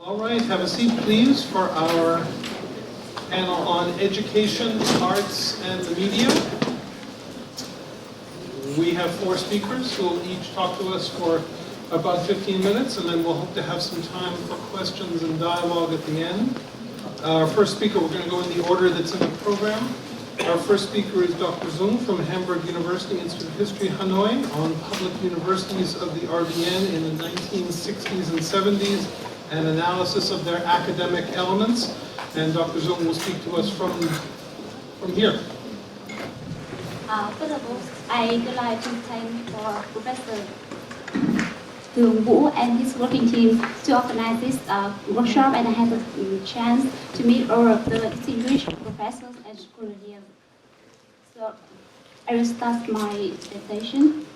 All right, have a seat, please, for our panel on education, arts, and the media. We have 4 speakers who will each talk to us for about 15 minutes, and then we'll hope to have some time for questions and dialogue at the end. Our first speaker, we're going to go in the order that's in the program. Our first speaker is Dr. Zung from Hamburg University Institute of History, Hanoi, on public universities of the RVN in the 1960s and 70s, and analysis of their academic elements. And Dr. Zung will speak to us from here. First of all, I would like to thank for Professor Wu and his working team to organize this workshop, and I had the chance to meet all of the distinguished professors and scholars here. So I will start my presentation.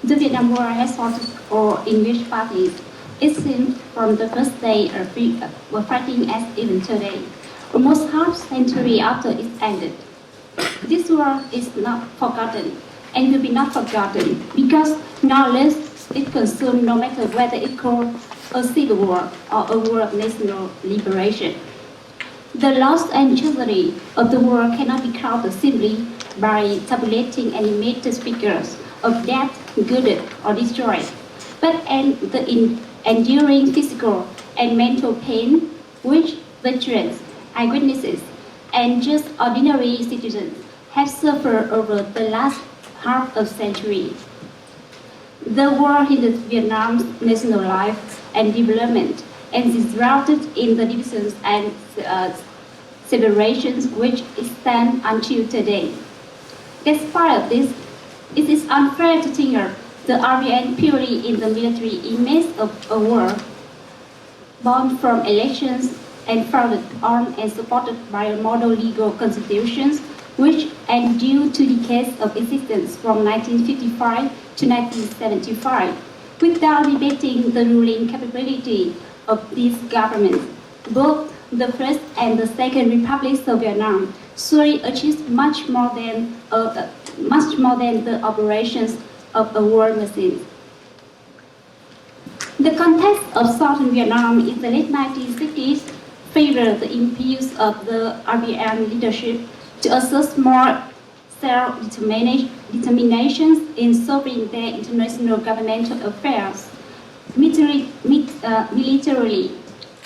The Vietnam War has fought for English parties. It seems from the first day were fighting as even today, almost half century after it ended. This war is not forgotten and will be not forgotten because knowledge is consumed no matter whether it's called a civil war or a war of national liberation. The loss and tragedy of the war cannot be counted simply by tabulating animated figures of death, good or destroyed, but the enduring physical and mental pain which veterans, eyewitnesses, and just ordinary citizens have suffered over the last half a century. The war hindered Vietnam's national life and development and disrupted in the divisions and separations which stand until today. Despite of this, it is unfair to think of the RVN purely in the military image of a war, born from elections and founded on and supported by a model legal constitutions which endured 2 decades of existence from 1955 to 1975, without debating the ruling capability of these governments. Both the First and the Second Republics of Vietnam surely achieved much more than the operations of a war machine. The context of southern Vietnam in the late 1960s favored the impulse of the RVN leadership to assert more self-determinations in solving their international governmental affairs. Militarily,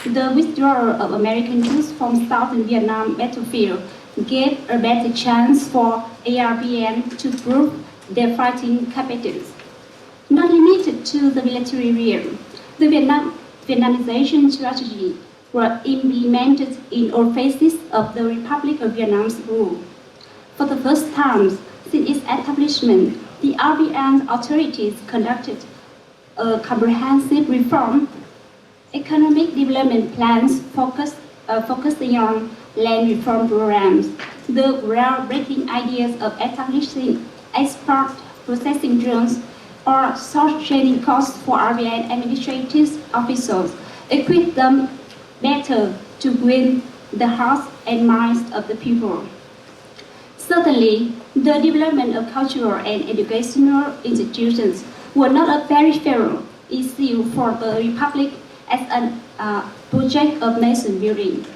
the withdrawal of American troops from southern Vietnam battlefield gave a better chance for ARVN to prove their fighting competence. Not limited to the military realm, the Vietnamization strategy were implemented in all phases of the Republic of Vietnam's rule. For the first time since its establishment, the RVN authorities conducted a comprehensive reform. Economic development plans focusing on land reform programs. The groundbreaking ideas of establishing export processing zones or short training costs for RVN administrative officials equip them better to win the hearts and minds of the people. Certainly, the development of cultural and educational institutions were not a peripheral issue for the Republic as a project of nation building.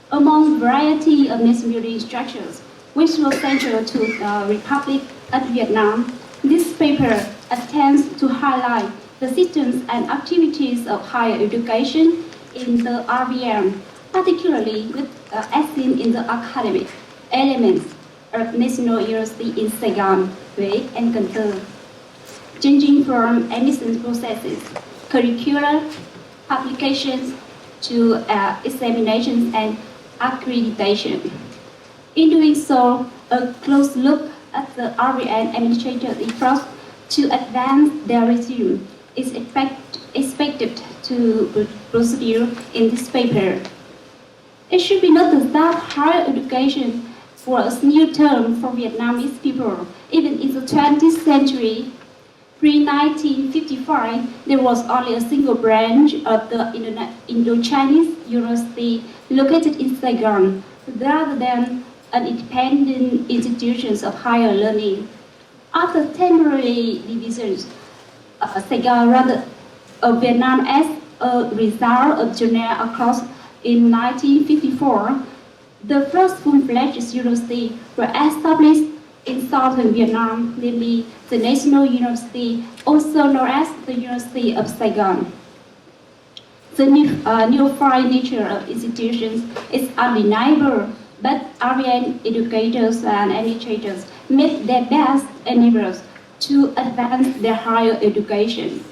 Among variety of nation building structures, which were central to the Republic of Vietnam, this paper attempts to highlight the systems and activities of higher education in the RVN, particularly as seen in the academic elements of National University in Saigon, Huế, and Cần Thơ, changing from admission processes, curricular applications to examinations and accreditation. In doing so, a close look at the RVN administrative efforts to advance their regime is expected to proceed in this paper. It should be noted that higher education was a new term for Vietnamese people. Even in the 20th century, pre-1955, there was only a single branch of the Indo-Chinese University located in Saigon, rather than an independent institutions of higher learning. After temporary divisions, Saigon of Vietnam as a result of Geneva Accords in 1954. The first full-fledged university were established in southern Vietnam, namely the National University, also known as the University of Saigon. The neophyte nature of institutions is undeniable, but Aryan educators and administrators make their best endeavors to advance their higher education.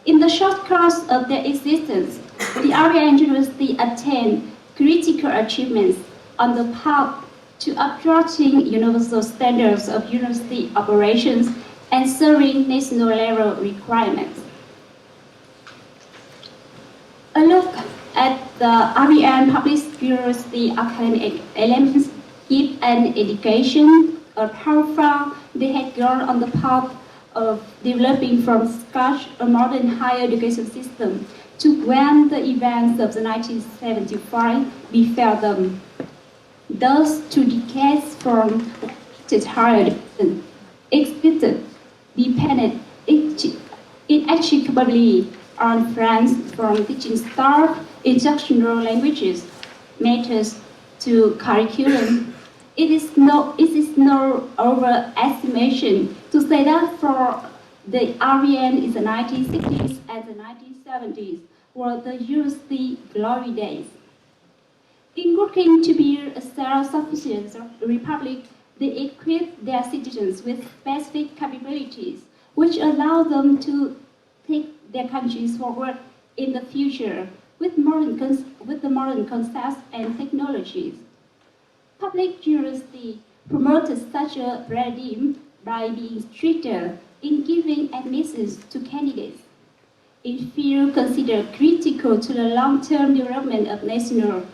In the short course of their existence, the Aryan University attained critical achievements on the path to upholding universal standards of university operations and serving national level requirements. A look at the Aryan Public University academic elements give an indication of how far they had gone on the path of developing from scratch a modern higher education system to when the events of the 1975 befell them. Thus, 2 decades from higher education, expected depended inextricably on France from teaching staff, instructional languages, methods to curriculum. It is no overestimation to say that for the Aryan in the 1960s and the 1970s were the university glory days. In working to be a self-sufficient republic, they equip their citizens with specific capabilities, which allow them to take their countries forward in the future with the modern concepts and technologies. Public university promoted such a paradigm by being stricter in giving admissions to candidates in fields considered critical to the long-term development of national,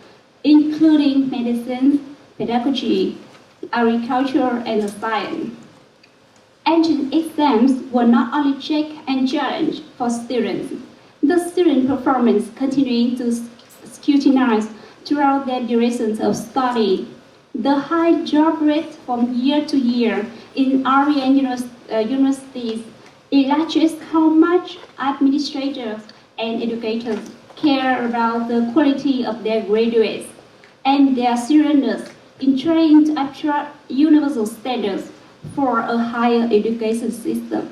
including medicine, pedagogy, agriculture, and science. Entrance exams were not only check and challenge for students, the student performance continuing to scrutinize throughout their durations of study. The high drop rate from year to year in Aryan universities illustrates how much administrators and educators care about the quality of their graduates and their seriousness in trying to attract universal standards for a higher education system.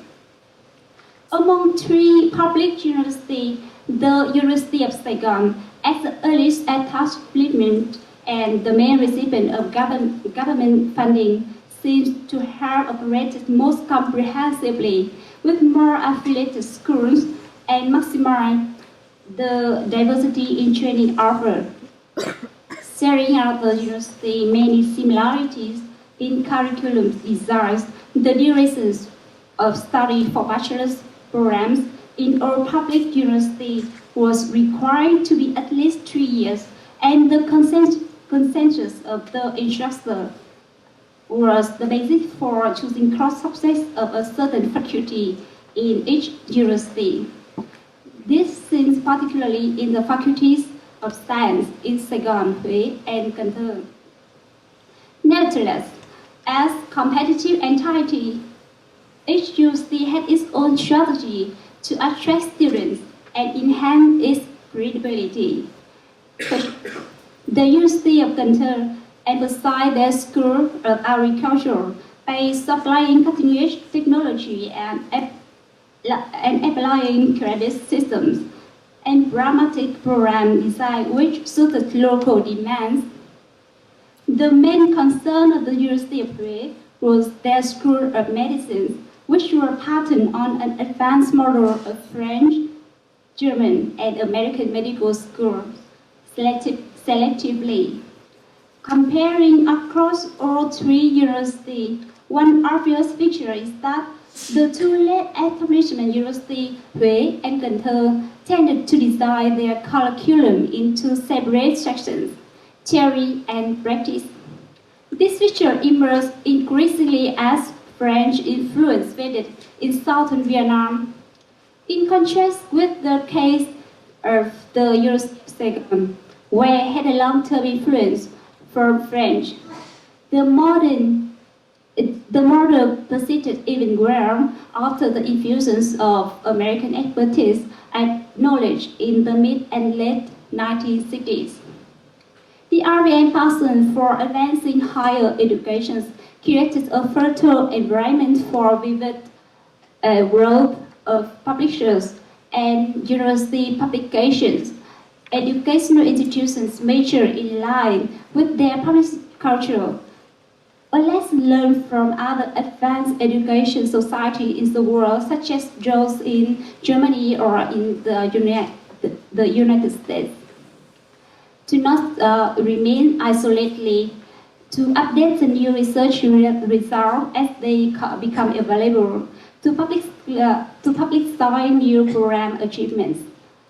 Among 3 public universities, the University of Saigon, as the earliest establishment and the main recipient of government funding, seems to have operated most comprehensively with more affiliated schools and maximize the diversity in training offered. Sharing out the university many similarities in curriculum designs, the durations of study for bachelor's programs in all public universities was required to be at least 3 years, and the consensus of the instructor was the basis for choosing cross-subjects of a certain faculty in each university. This seems particularly in the faculties of science in Saigon, Huế, and Cần Thơ. Nevertheless, as competitive entity, each university had its own strategy to attract students and enhance its credibility. The University of Cần Thơ emphasized their School of Agriculture by supplying cutting-edge technology and applying credit systems and dramatic program design which suited local demands. The main concern of the University of Huế was their School of Medicine, which were patterned on an advanced model of French, German, and American medical schools selectively. Comparing across all 3 universities, one obvious feature is that the 2 late establishment universities, Huế and Cần Thơ, tended to design their curriculum into separate sections, theory and practice. This feature emerged increasingly as French influence faded in southern Vietnam. In contrast with the case of the University of Saigon, where had a long-term influence from French, the modern The model persisted even well after the infusions of American expertise and knowledge in the mid and late 1960s. The RBN passion for advancing higher education created a fertile environment for vivid growth of publishers and university publications. Educational institutions mature in line with their publishing culture. A lesson learned from other advanced education societies in the world, such as those in Germany or in the United States. To not remain isolatedly, to update the new research results as they become available, to publicize new program achievements.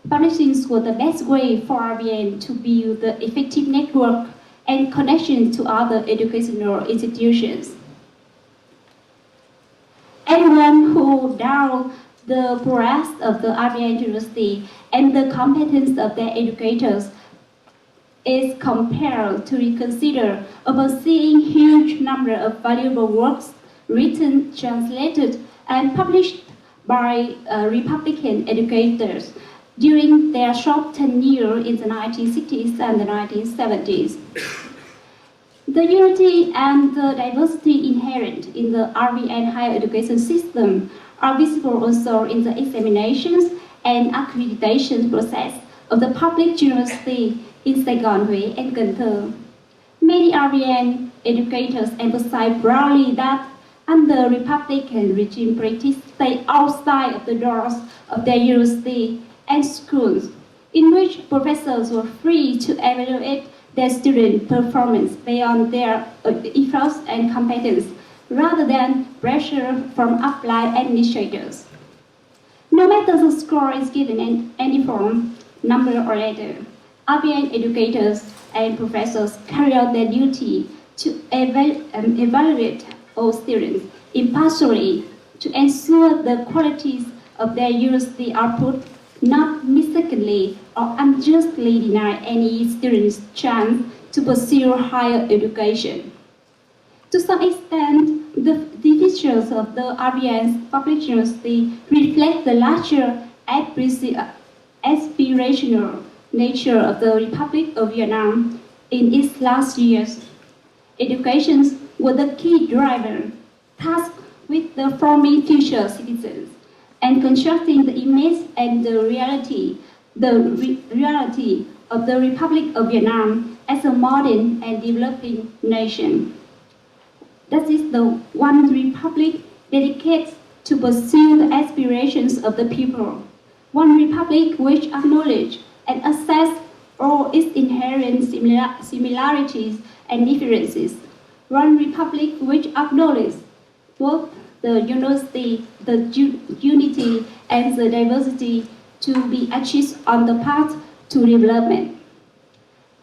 Publishing was the best way for RBN to build the effective network and connection to other educational institutions. Anyone who doubts the prowess of the RBN University and the competence of their educators is compelled to reconsider about seeing huge number of valuable works written, translated, and published by Republican educators during their short tenure in the 1960s and the 1970s. The unity and the diversity inherent in the RBN higher education system are visible also in the examinations and accreditation process of the public university in Saigon, Huế, and Cần Thơ. Many RBN educators emphasize broadly that under Republican regime practice stay outside of the doors of their university and schools, in which professors were free to evaluate their student performance based their efforts and competence, rather than pressure from applied administrators. No matter the score is given in any form, number or letter, RBN educators and professors carry out their duty to evaluate all students impartially to ensure the qualities of their university output, not mistakenly or unjustly deny any student's chance to pursue higher education. To some extent, the features of the RBN's public university reflect the larger aspirational nature of the Republic of Vietnam in its last years. Education was the key driver, tasked with the forming future citizens and constructing the image and the reality of the Republic of Vietnam as a modern and developing nation. That is the one republic dedicated to pursue the aspirations of the people. One republic which acknowledges and assesses all its inherent similarities and differences. One republic which acknowledges both the university, the unity, and the diversity to be achieved on the path to development.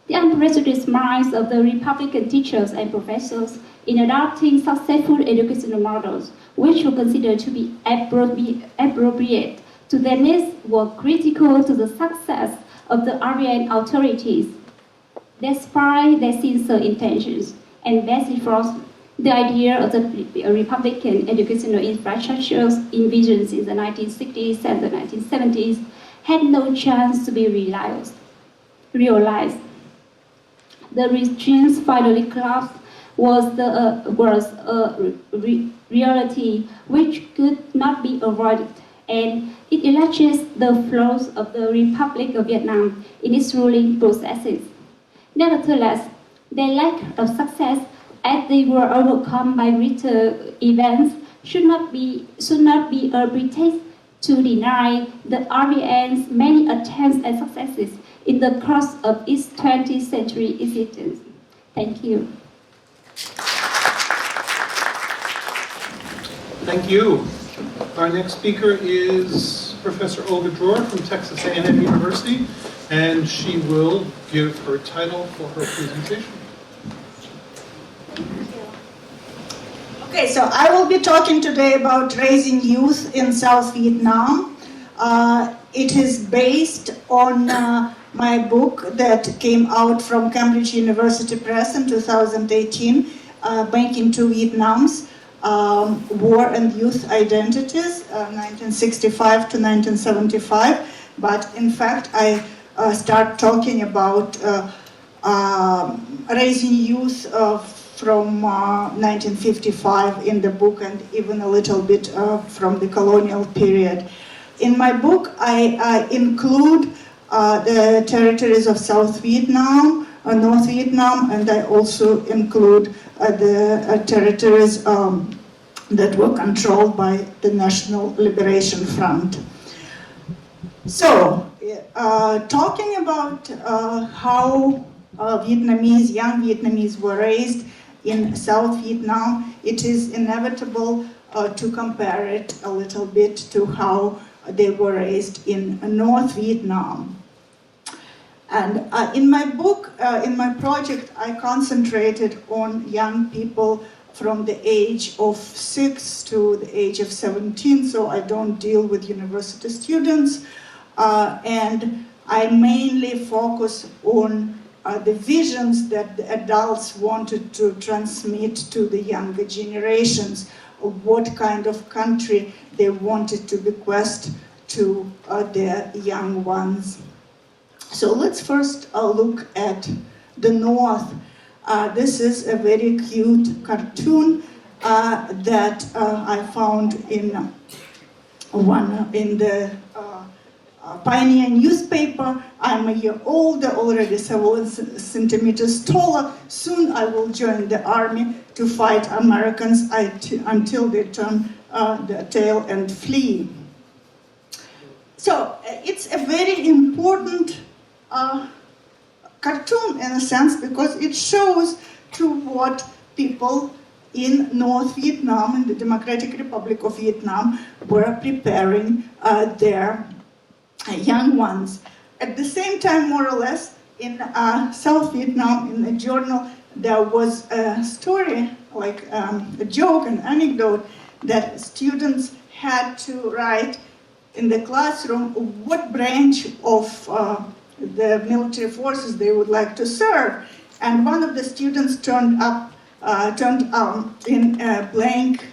The unprecedented minds of the Republican teachers and professors in adopting successful educational models, which were considered to be appropriate to their needs, were critical to the success of the RBN authorities. Despite their sincere intentions and best efforts, the idea of the Republican educational infrastructures envisioned in the 1960s and the 1970s had no chance to be realized. The regime's finally collapse was a reality which could not be avoided, and it illustrates the flaws of the Republic of Vietnam in its ruling processes. Nevertheless, their lack of success as they were overcome by greater events should not be a pretext to deny the RBN's many attempts and successes in the course of its 20th century existence. Thank you. Thank you. Our next speaker is Professor Olga Dror from Texas A&M University, and she will give her title for her presentation. Okay, so I will be talking today about raising youth in South Vietnam. It is based on my book that came out from Cambridge University Press in 2018, back into Vietnam's war and youth identities, 1965 to 1975. But in fact, I start talking about raising youth from 1955 in the book, and even a little bit from the colonial period. In my book, I include the territories of South Vietnam, North Vietnam, and I also include the territories that were controlled by the National Liberation Front. So, talking about how young Vietnamese were raised in South Vietnam, it is inevitable to compare it a little bit to how they were raised in North Vietnam. And in my book, in my project, I concentrated on young people from the age of 6 to the age of 17, so I don't deal with university students. And I mainly focus on the visions that the adults wanted to transmit to the younger generations, of what kind of country they wanted to bequest to their young ones. So let's first look at the North. This is a very cute cartoon that I found in the Pioneer newspaper. I'm a year older, already several centimeters taller. Soon I will join the army to fight Americans until they turn their tail and flee. So it's a very important cartoon in a sense, because it shows to what people in North Vietnam, in the Democratic Republic of Vietnam, were preparing their young ones. At the same time, more or less, in South Vietnam, in the journal, there was a story, like a joke, an anecdote, that students had to write in the classroom what branch of the military forces they would like to serve. And one of the students turned in a blank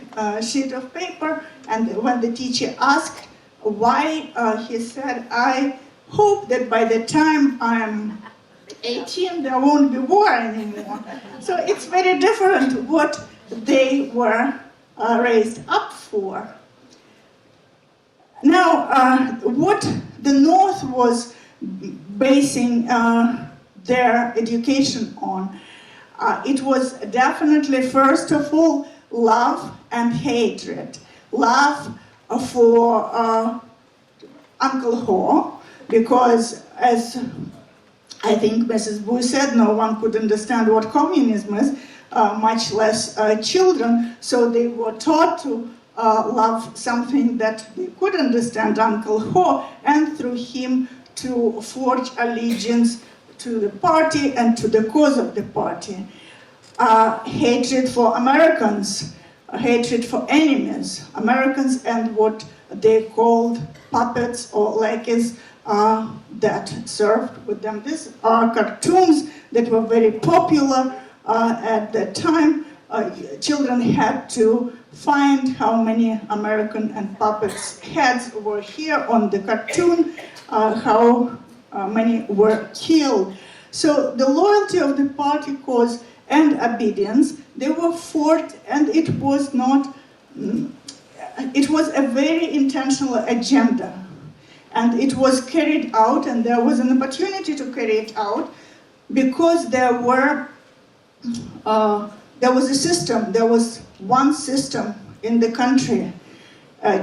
sheet of paper, and when the teacher asked why, he said, "I hope that by the time I'm 18, there won't be war anymore." So it's very different what they were raised up for. Now, what the North was basing their education on, it was definitely, first of all, love and hatred. Love for Uncle Ho, because, as I think Mrs. Bui said, no one could understand what communism is, much less children, so they were taught to love something that they could understand, Uncle Ho, and through him to forge allegiance to the party and to the cause of the party. Hatred for Americans, hatred for enemies, Americans, and what they called puppets or lackeys that served with them. These are cartoons that were very popular at that time. Children had to find how many American and puppets' heads were here on the cartoon, how many were killed. So the loyalty of the party cause and obedience, they were fought, and it was a very intentional agenda. And it was carried out, and there was an opportunity to carry it out, because there was a system, there was one system in the country.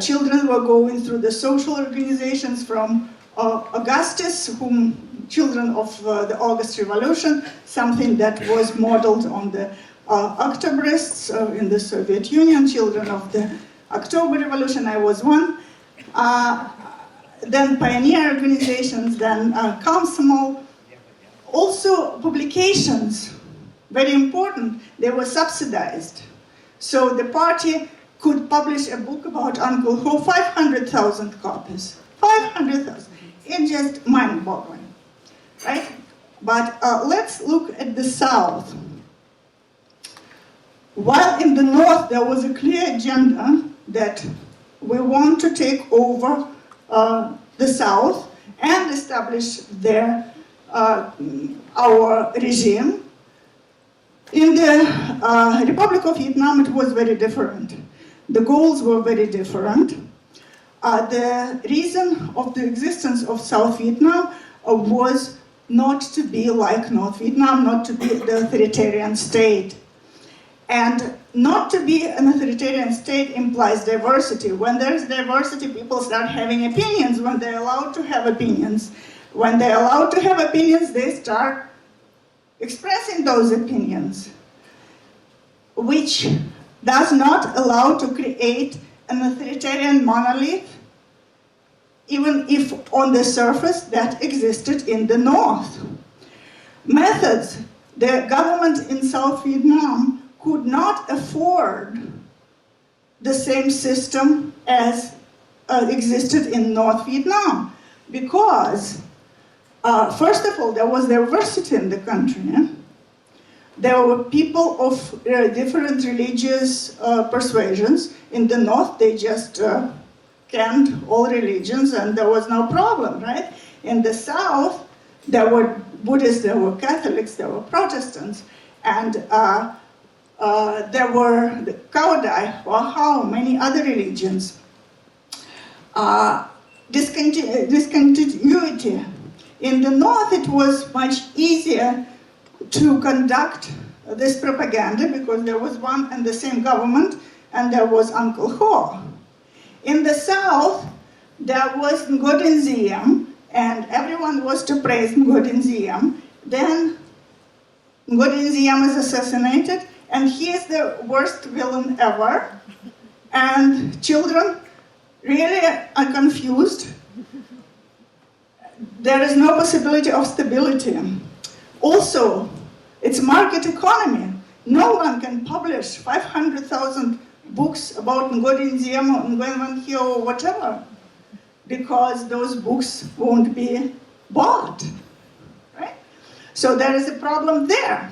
Children were going through the social organizations from Augustus, children of the August Revolution, something that was modeled on the Octobrists in the Soviet Union, children of the October Revolution. I was one. Then pioneer organizations, then Komsomol. Also publications, very important, they were subsidized. So the party could publish a book about Uncle Ho, 500,000 copies. 500,000. It's just mind-boggling, right? But let's look at the South. While in the North there was a clear agenda that we want to take over the South and establish there our regime. In the Republic of Vietnam, it was very different. The goals were very different. The reason of the existence of South Vietnam was not to be like North Vietnam, not to be the authoritarian state. And not to be an authoritarian state implies diversity. When there's diversity, people start having opinions when they're allowed to have opinions. When they're allowed to have opinions, they start expressing those opinions, which does not allow to create an authoritarian monolith, even if on the surface that existed in the North. Methods. The government in South Vietnam could not afford the same system as existed in North Vietnam because, first of all, there was diversity in the country. There were people of different religious persuasions. In the North, they just canned all religions and there was no problem, right? In the South, there were Buddhists, there were Catholics, there were Protestants, and there were the Kaodai, or how many other religions. Discontinuity. In the North, it was much easier to conduct this propaganda because there was one and the same government, and there was Uncle Ho. In the South, there was Ngo Dinh Diem, and everyone was to praise Ngo Dinh Diem. Then Ngo Dinh Diem is assassinated, and he is the worst villain ever. And children really are confused. There is no possibility of stability. Also, it's market economy. No one can publish 500,000 books about Ngo Dinh Diem or Nguyen Van Hio or whatever, because those books won't be bought, right? So there is a problem there.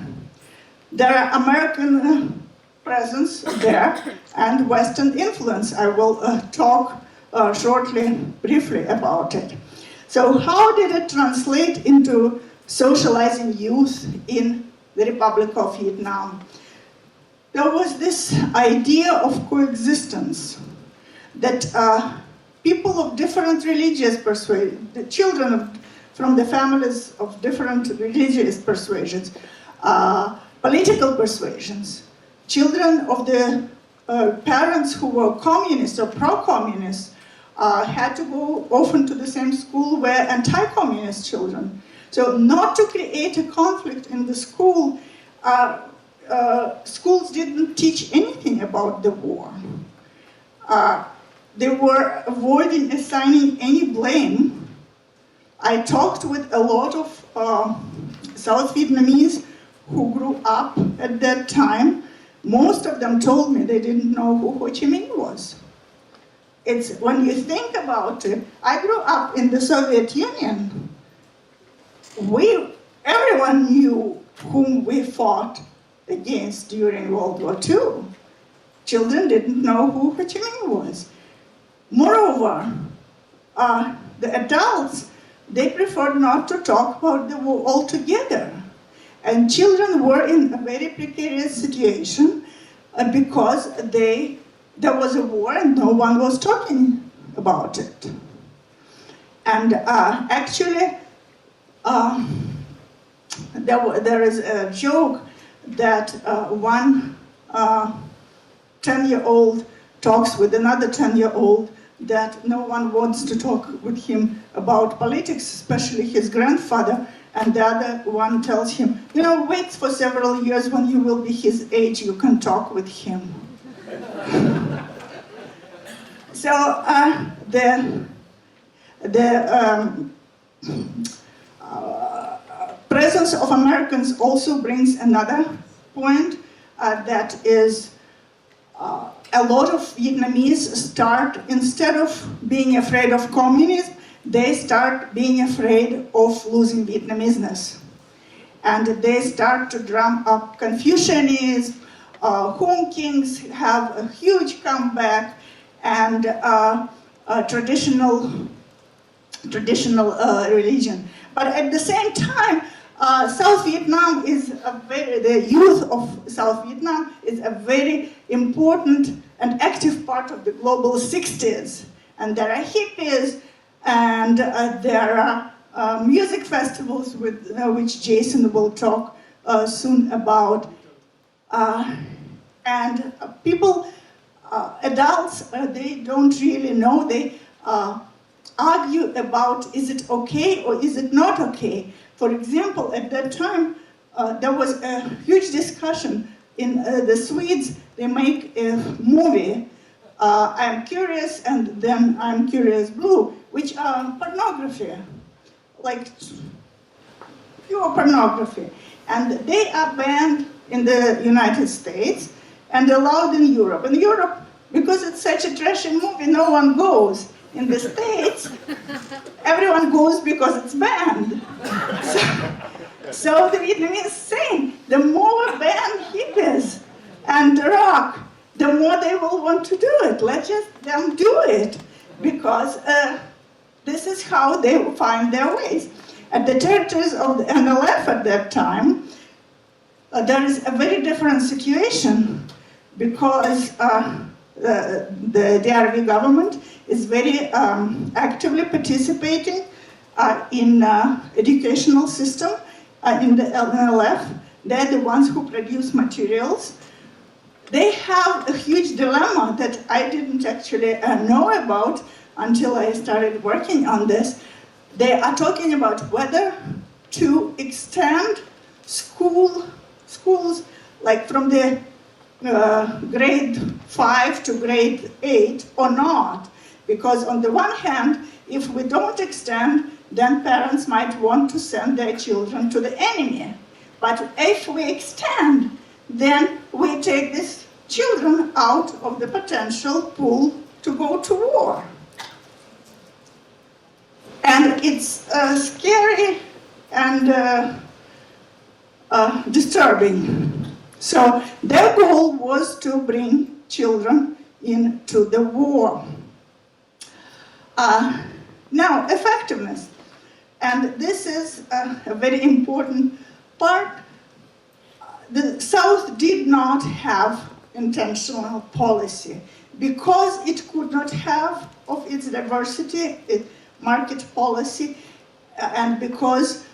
There are American presence there and Western influence. I will talk shortly, briefly about it. So how did it translate into socializing youth in the Republic of Vietnam? There was this idea of coexistence, that people of different religious persuasions, the children from the families of different religious persuasions, political persuasions, children of the parents who were communists or pro-communists had to go often to the same school where anti-communist children. So not to create a conflict in the school, schools didn't teach anything about the war. They were avoiding assigning any blame. I talked with a lot of South Vietnamese who grew up at that time. Most of them told me they didn't know who Ho Chi Minh was. It's when you think about it, I grew up in the Soviet Union. Everyone knew whom we fought against during World War II. Children didn't know who Ho Chi Minh was. Moreover, the adults, they preferred not to talk about the war altogether. And children were in a very precarious situation because there was a war and no one was talking about it. And actually, there is a joke that one 10-year-old talks with another 10-year-old that no one wants to talk with him about politics, especially his grandfather, and the other one tells him, wait for several years when you will be his age, you can talk with him. So the presence of Americans also brings another point, that is a lot of Vietnamese start, instead of being afraid of communism, they start being afraid of losing Vietnamese-ness. And they start to drum up Confucianism, Home Kings have a huge comeback, and traditional religion. But at the same time, South Vietnam the youth of South Vietnam is a very important and active part of the global 60s. And there are hippies, and there are music festivals which Jason will talk soon about. And people, adults, they don't really know. They argue about, is it okay or is it not okay? For example, at that time, there was a huge discussion in the Swedes. They make a movie, I'm Curious and then I'm Curious Blue, which are pornography, like pure pornography. And they are banned in the United States and allowed in Europe. In Europe, because it's such a trashy movie, no one goes. In the States, everyone goes because it's banned. So the Vietnamese saying, the more ban hippies and rock, the more they will want to do it. Let them do it, because this is how they find their ways. At the territories of the NLF at that time, there is a very different situation, because the DRV government is very actively participating in educational system in the NLF. They're the ones who produce materials. They have a huge dilemma that I didn't actually know about until I started working on this. They are talking about whether to extend schools like from the grade 5 to grade 8 or not. Because on the one hand, if we don't extend, then parents might want to send their children to the enemy. But if we extend, then we take these children out of the potential pool to go to war. And it's scary and disturbing. So their goal was to bring children into the war. Now, effectiveness. And this is a very important part. The South did not have intentional policy because it could not have of its diversity, market policy, and because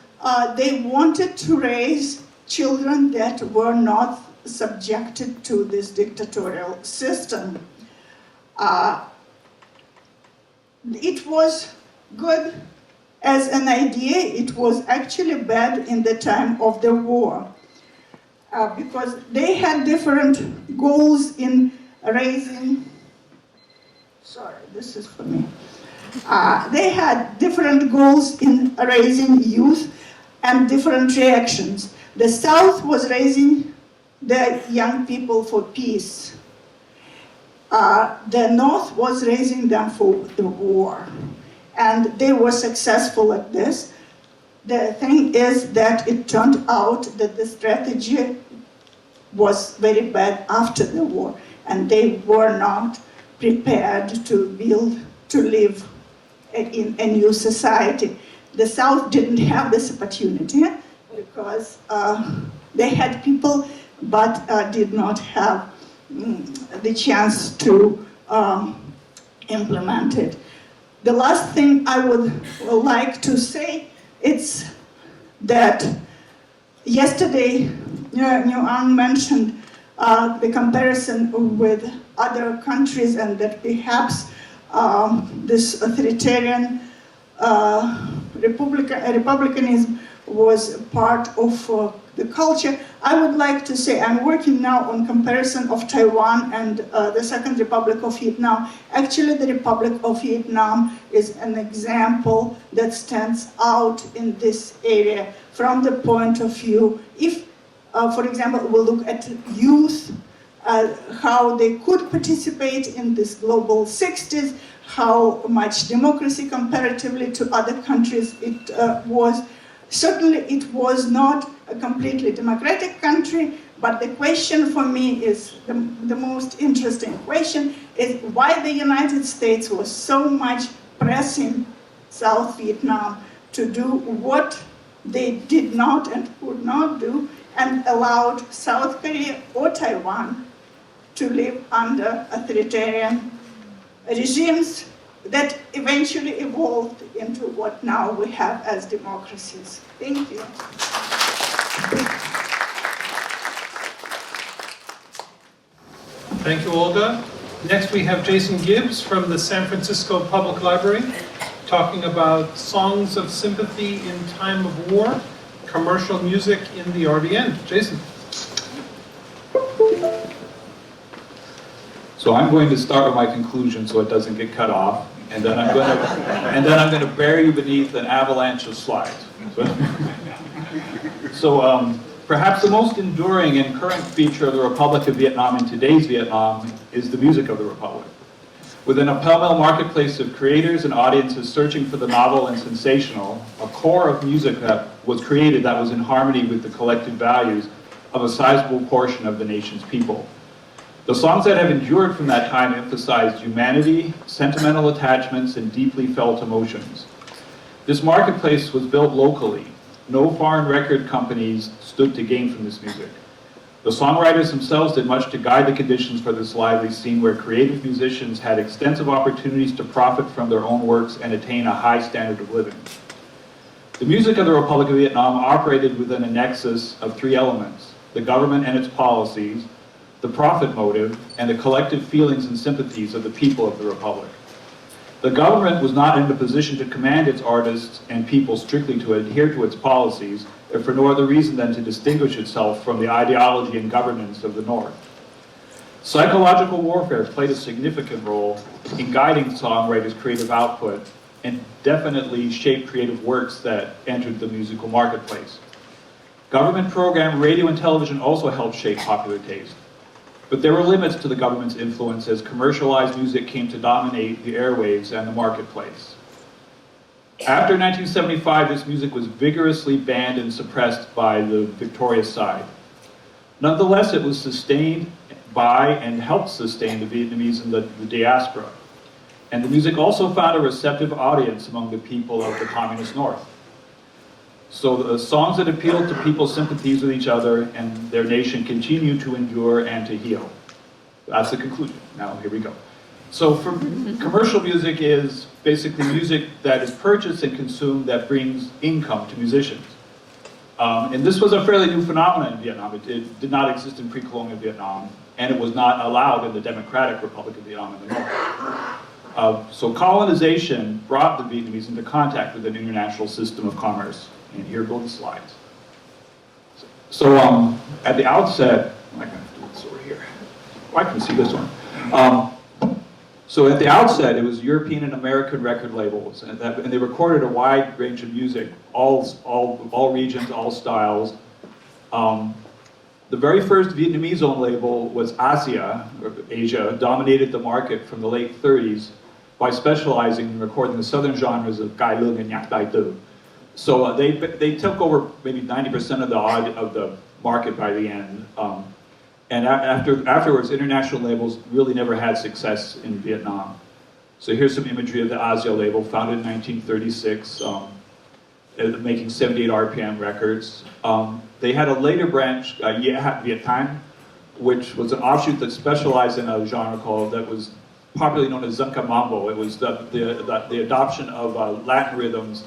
they wanted to raise children that were not subjected to this dictatorial system. It was good as an idea. It was actually bad in the time of the war, because they had different goals in raising, they had different goals in raising youth and different reactions. The South was raising the young people for peace. The North was raising them for the war. And they were successful at this. The thing is that it turned out that the strategy was very bad after the war, and they were not prepared to live in a new society. The South didn't have this opportunity because they had people, but did not have the chance to implement it. The last thing I would like to say is that yesterday, Nguyen mentioned the comparison with other countries, and that perhaps this authoritarian republicanism was part of the culture. I would like to say I'm working now on comparison of Taiwan and the Second Republic of Vietnam. Actually, the Republic of Vietnam is an example that stands out in this area from the point of view, if, for example, we look at youth, how they could participate in this global 60s, how much democracy comparatively to other countries it was. Certainly it was not a completely democratic country, But the question for me is, the most interesting question is why the United States was so much pressing South Vietnam to do what they did not and would not do, and allowed South Korea or Taiwan to live under authoritarian regimes that eventually evolved into what now we have as democracies. Thank you. Thank you, Olga. Next, we have Jason Gibbs from the San Francisco Public Library talking about songs of sympathy in time of war, commercial music in the RVN. Jason. So I'm going to start with my conclusion so it doesn't get cut off, and then I'm going to bury you beneath an avalanche of slides. So perhaps the most enduring and current feature of the Republic of Vietnam in today's Vietnam is the music of the Republic. Within a pell-mell marketplace of creators and audiences searching for the novel and sensational, a core of music that was created that was in harmony with the collective values of a sizable portion of the nation's people. The songs that have endured from that time emphasized humanity, sentimental attachments, and deeply felt emotions. This marketplace was built locally. No foreign record companies stood to gain from this music. The songwriters themselves did much to guide the conditions for this lively scene where creative musicians had extensive opportunities to profit from their own works and attain a high standard of living. The music of the Republic of Vietnam operated within a nexus of three elements: the government and its policies, the profit motive, and the collective feelings and sympathies of the people of the Republic. The government was not in a position to command its artists and people strictly to adhere to its policies, if for no other reason than to distinguish itself from the ideology and governance of the North. Psychological warfare played a significant role in guiding songwriters' creative output and definitely shaped creative works that entered the musical marketplace. Government program, radio and television also helped shape popular taste. But there were limits to the government's influence as commercialized music came to dominate the airwaves and the marketplace. After 1975, this music was vigorously banned and suppressed by the victorious side. Nonetheless, it was sustained by and helped sustain the Vietnamese in the diaspora. And the music also found a receptive audience among the people of the communist North. So the songs that appealed to people's sympathies with each other and their nation continue to endure and to heal. That's the conclusion. Now, here we go. So for commercial music is basically music that is purchased and consumed that brings income to musicians. And this was a fairly new phenomenon in Vietnam. It did not exist in pre-colonial Vietnam, and it was not allowed in the Democratic Republic of Vietnam in the north. So colonization brought the Vietnamese into contact with an international system of commerce. And here go the slides. So at the outset, I'm going to do this over here. Oh, I can see this one. So at the outset, it was European and American record labels, and they recorded a wide range of music, all regions, all styles. The very first Vietnamese-owned label was Asia, or Asia, dominated the market from the late 30s by specializing in recording the southern genres of Cải lương and Nhạc Tài tử. So they took over maybe 90% of the market by the end. And afterwards, international labels really never had success in Vietnam. So here's some imagery of the Asia label, founded in 1936, making 78 RPM records. They had a later branch, VII, which was an offshoot that specialized in a genre that was popularly known as Zunca Mambo. It was the adoption of Latin rhythms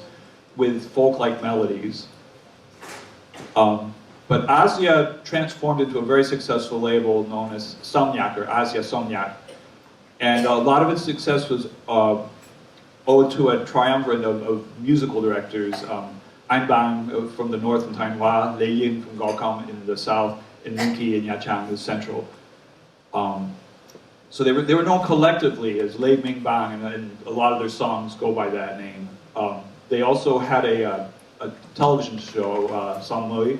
with folk-like melodies. But Asia transformed into a very successful label known as Somnyak, or Asia Somnyak. And a lot of its success was owed to a triumvirate of musical directors. Anh Bang from the north in Thanh Hoa, Lê Yin from Gò Công in the south, and Minh Kỳ and Nha Trang in the central. So they were known collectively as Lê Minh Bang, and a lot of their songs go by that name. They also had a television show, Song Mới,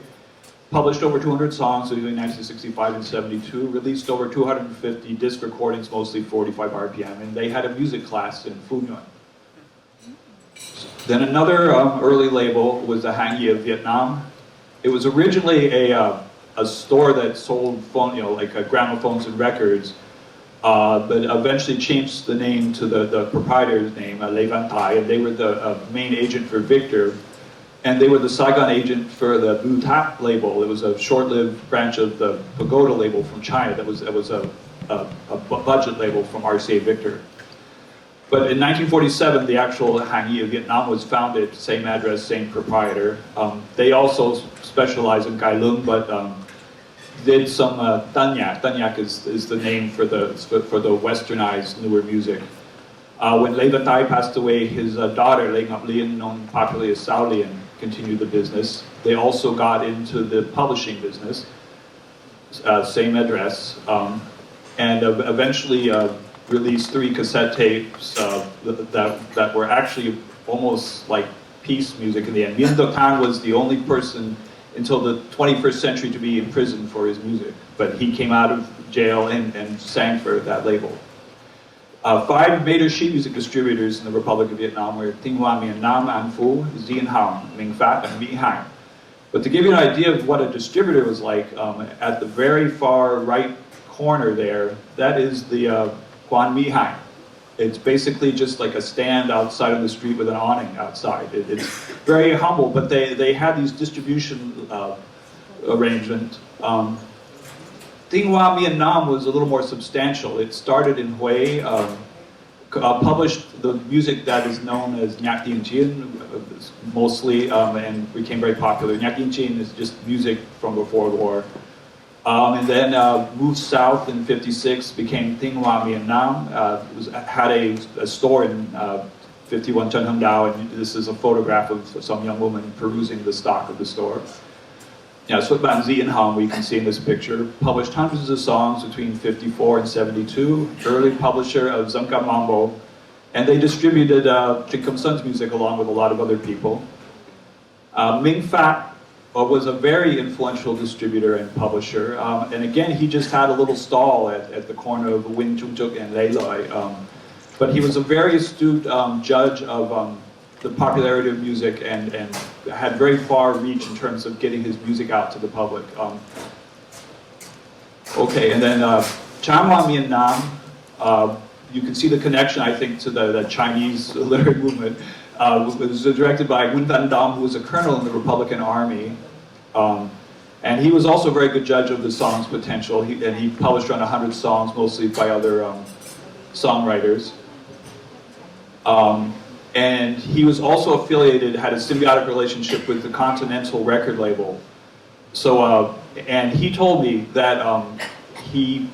published over 200 songs between 1965 and 72, released over 250 disc recordings, mostly 45 RPM, and they had a music class in Phu Nhuận. Then another early label was the Hang Ye of Vietnam. It was originally a a store that sold phone, like gramophones and records, but eventually changed the name to the proprietor's name, Lê Văn Thái, and they were the main agent for Victor, and they were the Saigon agent for the Blue Tap label. It was a short-lived branch of the Pagoda label from China. That was a budget label from RCA Victor. But in 1947, the actual Hang Yi of Vietnam was founded, same address, same proprietor. They also specialize in Cải Lương, but did some Tân Nhạc. Tân Nhạc is the name for the westernized newer music. When Lê Văn Thái passed away, his daughter, Lê Ngọc Liên, known popularly as Sao Liên, continued the business. They also got into the publishing business, same address, and eventually released 3 cassette tapes that were actually almost like peace music in the end. Mien Doc Tan was the only person until the 21st century to be in prison for his music, but he came out of jail and sang for that label. 5 major sheet music distributors in the Republic of Vietnam were Tinh Hoa Miền Nam, An Phu, Dien Hồng, Minh Phát, and Mỹ Hạnh. But to give you an idea of what a distributor was like, at the very far right corner there, that is the Quan Mi Hạnh. It's basically just like a stand outside on the street with an awning outside. It's very humble, but they had these distribution arrangements. Tinh Hoa Miền Nam was a little more substantial. It started in Hue, published the music that is known as Nhạc Dien Chien, mostly, and became very popular. Nhạc Dien Chien is just music from before the war. And then moved south in '56, became Tinh Hoa Miền Nam. Had a store in 51 Trần Hưng Đạo, and this is a photograph of some young woman perusing the stock of the store. Xuất bản Dien Hồng, we can see in this picture, published hundreds of songs between 54 and 72, early publisher of Dâm Ca Mambo, and they distributed Trịnh Công Xuân music along with a lot of other people. Minh Phát was a very influential distributor and publisher, and again, he just had a little stall at the corner of Winh Trung Trúc and Lê Lợi, but he was a very astute judge of the popularity of music and had very far reach in terms of getting his music out to the public. Okay, and then Cham Hoa Mien Nam, you can see the connection, I think, to the Chinese literary movement. It was directed by Nguyen Van Dam, who was a colonel in the Republican Army. And he was also a very good judge of the song's potential. He published around 100 songs, mostly by other songwriters. And he was also affiliated, had a symbiotic relationship with the Continental record label. So, and he told me that he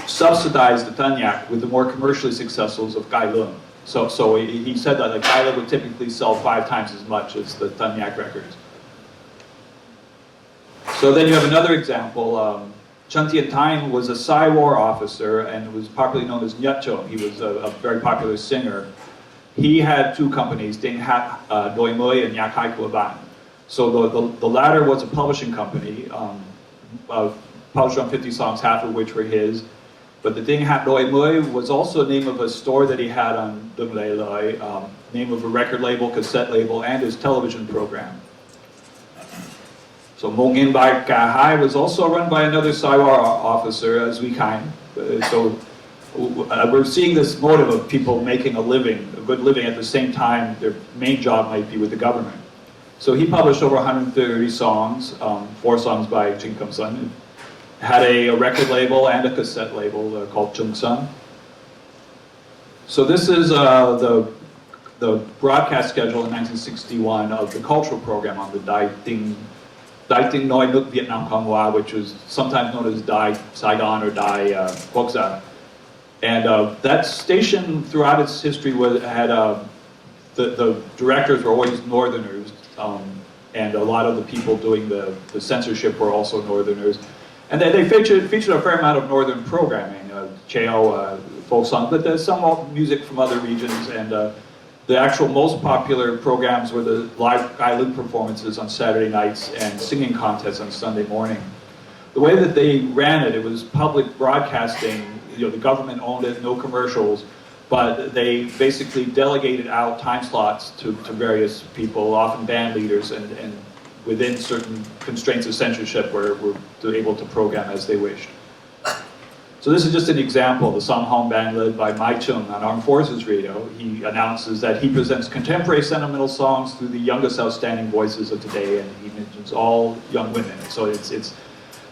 subsidized the Tân Nhạc with the more commercially successful of Cải Lương. So he said that the Cải Lương would typically sell 5 times as much as the Tân Nhạc records. So then you have another example. Chun Tien Thanh was a Psy War officer and was popularly known as Nhut Chom. He was a very popular singer. He had 2 companies, Ding Hát Doi Mui and Nhạc Hai Của Bạn. So the latter was a publishing company, published around 50 songs, half of which were his. But the Ding Hát Doi Mui was also the name of a store that he had on Dung Lê Lợi, name of a record label, cassette label, and his television program. So Mong In Bai Ca Hai was also run by another Psy War officer, as we kind. So we're seeing this motive of people making a living, a good living, at the same time their main job might be with the government. So he published over 130 songs, 4 songs by Trịnh Công Xuân. Had a record label and a cassette label called Chung Sun. So this is the broadcast schedule in 1961 of the cultural program on the Dai Tinh Noi Nước Việt Nam Cộng Hòa, which was sometimes known as Dai Saigon or Dai Quốc gia. And that station, throughout its history, had the directors were always Northerners, and a lot of the people doing the censorship were also Northerners. And they featured a fair amount of Northern programming, Cheo, folk song, but there's some music from other regions, and the actual most popular programs were the live Cải Lương performances on Saturday nights and singing contests on Sunday morning. The way that they ran it, it was public broadcasting. The government owned it, no commercials, but they basically delegated out time slots to various people, often band leaders, and within certain constraints of censorship were able to program as they wished. So this is just an example. The Samhong Band led by Mai Chung on Armed Forces Radio. He announces that he presents contemporary sentimental songs through the youngest outstanding voices of today, and he mentions all young women. So it's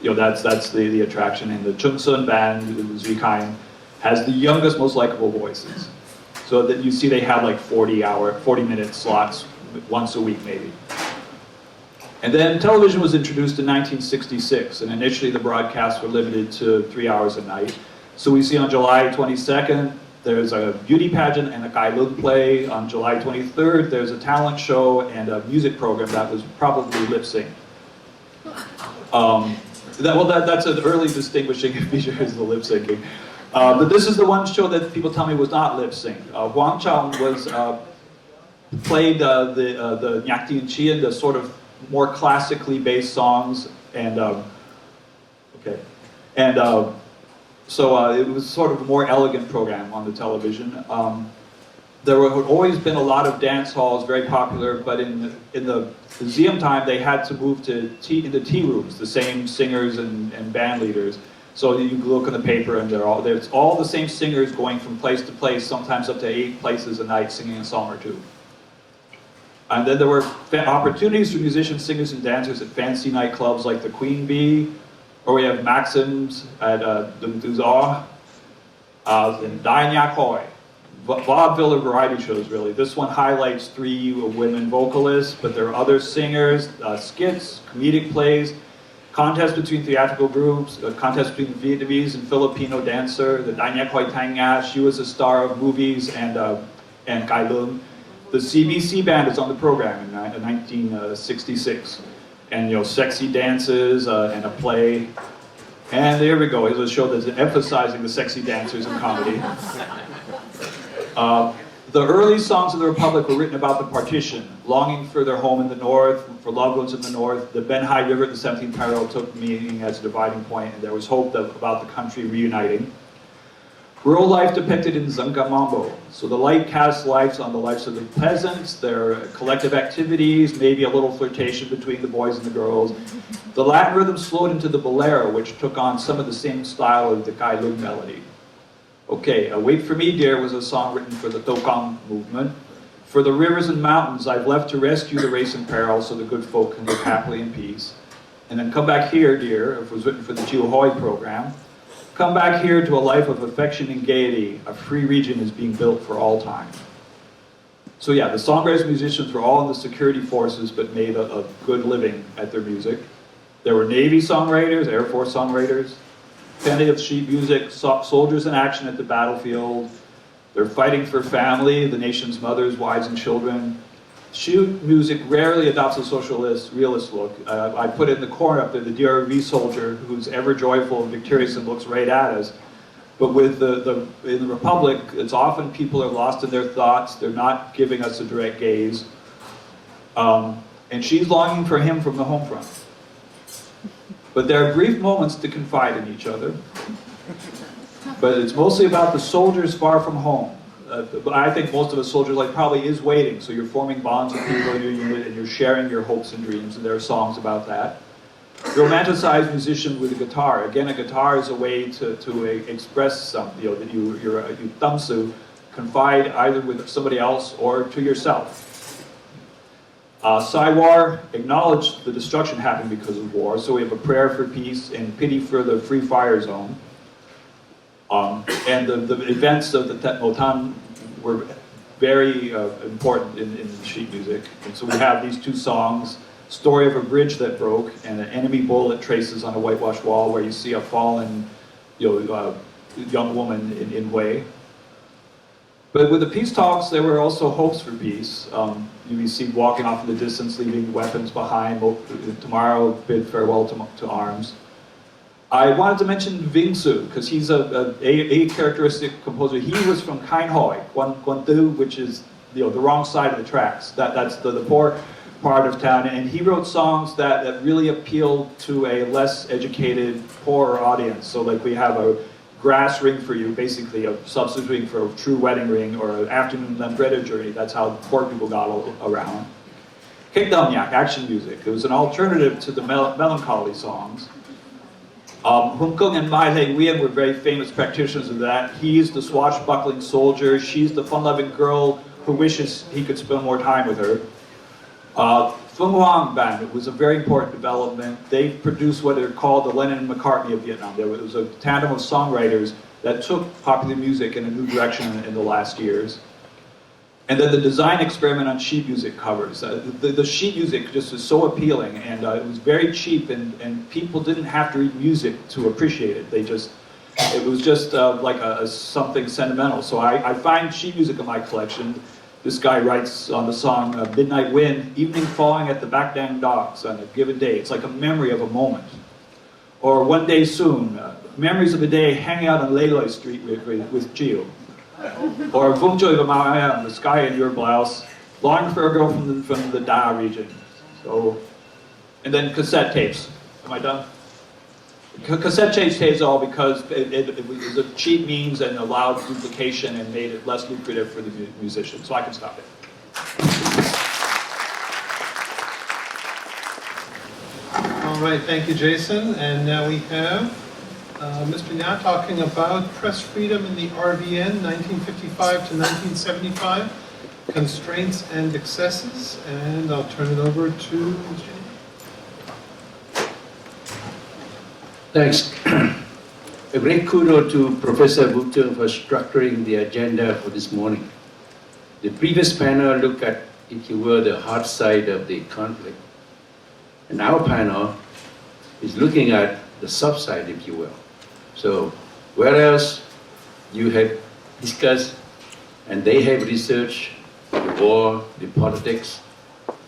you know, that's the attraction. And the Chung Sun Band, Zui Kain, has the youngest, most likable voices. So that you see they have like 40-minute slots once a week maybe. And then television was introduced in 1966, and initially the broadcasts were limited to 3 hours a night. So we see on July 22nd, there's a beauty pageant and a Kai Lung play. On July 23rd, there's a talent show and a music program that was probably lip sync. That's an early distinguishing feature, is the lip syncing. But this is the one show that people tell me was not lip sync. Huang Chang was played the Nyak Dien Chien, the sort of more classically based songs, and so it was sort of a more elegant program on the television. There had always been a lot of dance halls, very popular, but in the VII time they had to move to into tea rooms, the same singers and band leaders. So you look in the paper and there's all the same singers going from place to place, sometimes up to 8 places a night singing a song or two. And then there were opportunities for musicians, singers, and dancers at fancy nightclubs like the Queen Bee, or we have Maxim's at Dum Duzor, and Dai Nyak Hoi. Vaudeville or variety shows, really. This one highlights 3 women vocalists, but there are other singers, skits, comedic plays, contests between theatrical groups, contests between the Vietnamese and Filipino dancer, the Dai Nyak Hoi Tang Nga. She was a star of movies and Kai Lung. The CBC band is on the program in 1966, and you know, sexy dances and a play, and there we go. It was a show that's emphasizing the sexy dancers in comedy. The early songs of the Republic were written about the partition, longing for their home in the north, for loved ones in the north. The Benhai River at the 17th parallel took meaning as a dividing point, and there was hope about the country reuniting. Rural life depicted in Zangamambo. So the light casts lights on the lives of the peasants, their collective activities, maybe a little flirtation between the boys and the girls. The Latin rhythm slowed into the bolero, which took on some of the same style of the Kai Lung melody. Okay, Wait for Me Dear was a song written for the Tokang movement. For the rivers and mountains, I've left to rescue the race in peril so the good folk can live happily in peace. And then Come Back Here, Dear, it was written for the Chiu-Hoi program. Come back here to a life of affection and gaiety. A free region is being built for all time. So yeah, the songwriters and musicians were all in the security forces but made a good living at their music. There were Navy songwriters, Air Force songwriters, plenty of sheet music, soldiers in action at the battlefield. They're fighting for family, the nation's mothers, wives, and children. Sheet music rarely adopts a socialist, realist look. I put in the corner up there the DRV soldier who's ever joyful and victorious and looks right at us. But with in the Republic, it's often people are lost in their thoughts. They're not giving us a direct gaze. And she's longing for him from the home front. But there are brief moments to confide in each other. But it's mostly about the soldiers far from home. But I think most of a soldier's life probably is waiting, so you're forming bonds with people in your unit and you're sharing your hopes and dreams, and there are songs about that. Romanticized musician with a guitar. Again, a guitar is a way to express something, you know, that you tamsu, confide either with somebody else or to yourself. Saiwar acknowledged the destruction happened because of war, so we have a prayer for peace and pity for the free fire zone. And the events of the Tet Motan were very important in sheet music. And so we have these 2 songs, Story of a Bridge That Broke and An Enemy Bullet Traces on a Whitewashed Wall, where you see a fallen young woman in Hue. But with the peace talks, there were also hopes for peace. You see walking off in the distance, leaving weapons behind, tomorrow bid farewell to arms. I wanted to mention Vinh Su, because he's a characteristic composer. He was from Kain Hoi, Quan Tu, which is the wrong side of the tracks. That's the poor part of town. And he wrote songs that really appealed to a less educated, poorer audience. So like we have a Grass Ring for You, basically a substituting for a true wedding ring, or an Afternoon Lambretta Journey. That's how poor people got around. Kingdomyak, action music. It was an alternative to the melancholy songs. Hung Kung and Mai Lei Wien were very famous practitioners of that. He's the swashbuckling soldier. She's the fun-loving girl who wishes he could spend more time with her. Fung Hoang Band was a very important development. They produced what are called the Lennon and McCartney of Vietnam. There was a tandem of songwriters that took popular music in a new direction in the last years. And then the design experiment on sheet music covers. The sheet music just was so appealing, and it was very cheap, and people didn't have to read music to appreciate it. It was just like something sentimental. So I find sheet music in my collection. This guy writes on the song Midnight Wind, evening falling at the Bac Dang Docks on a given day. It's like a memory of a moment. Or One Day Soon, memories of a day hanging out on Lei Loi Street with Gio. Or Vung Choi Vamao, the sky in your blouse, longing for a girl from the Da region. So, and then cassette tapes. Am I done? Cassette tapes all because it was a cheap means and allowed duplication and made it less lucrative for the musician. So I can stop it. All right, thank you, Jason. And now we have Mr. Nya talking about press freedom in the RVN, 1955 to 1975, constraints and excesses. And I'll turn it over to Eugene. Thanks. A great kudo to Professor Bhutto for structuring the agenda for this morning. The previous panel looked at, if you will, the hard side of the conflict. And our panel is looking at the soft side, if you will. So whereas you have discussed and they have researched the war, the politics,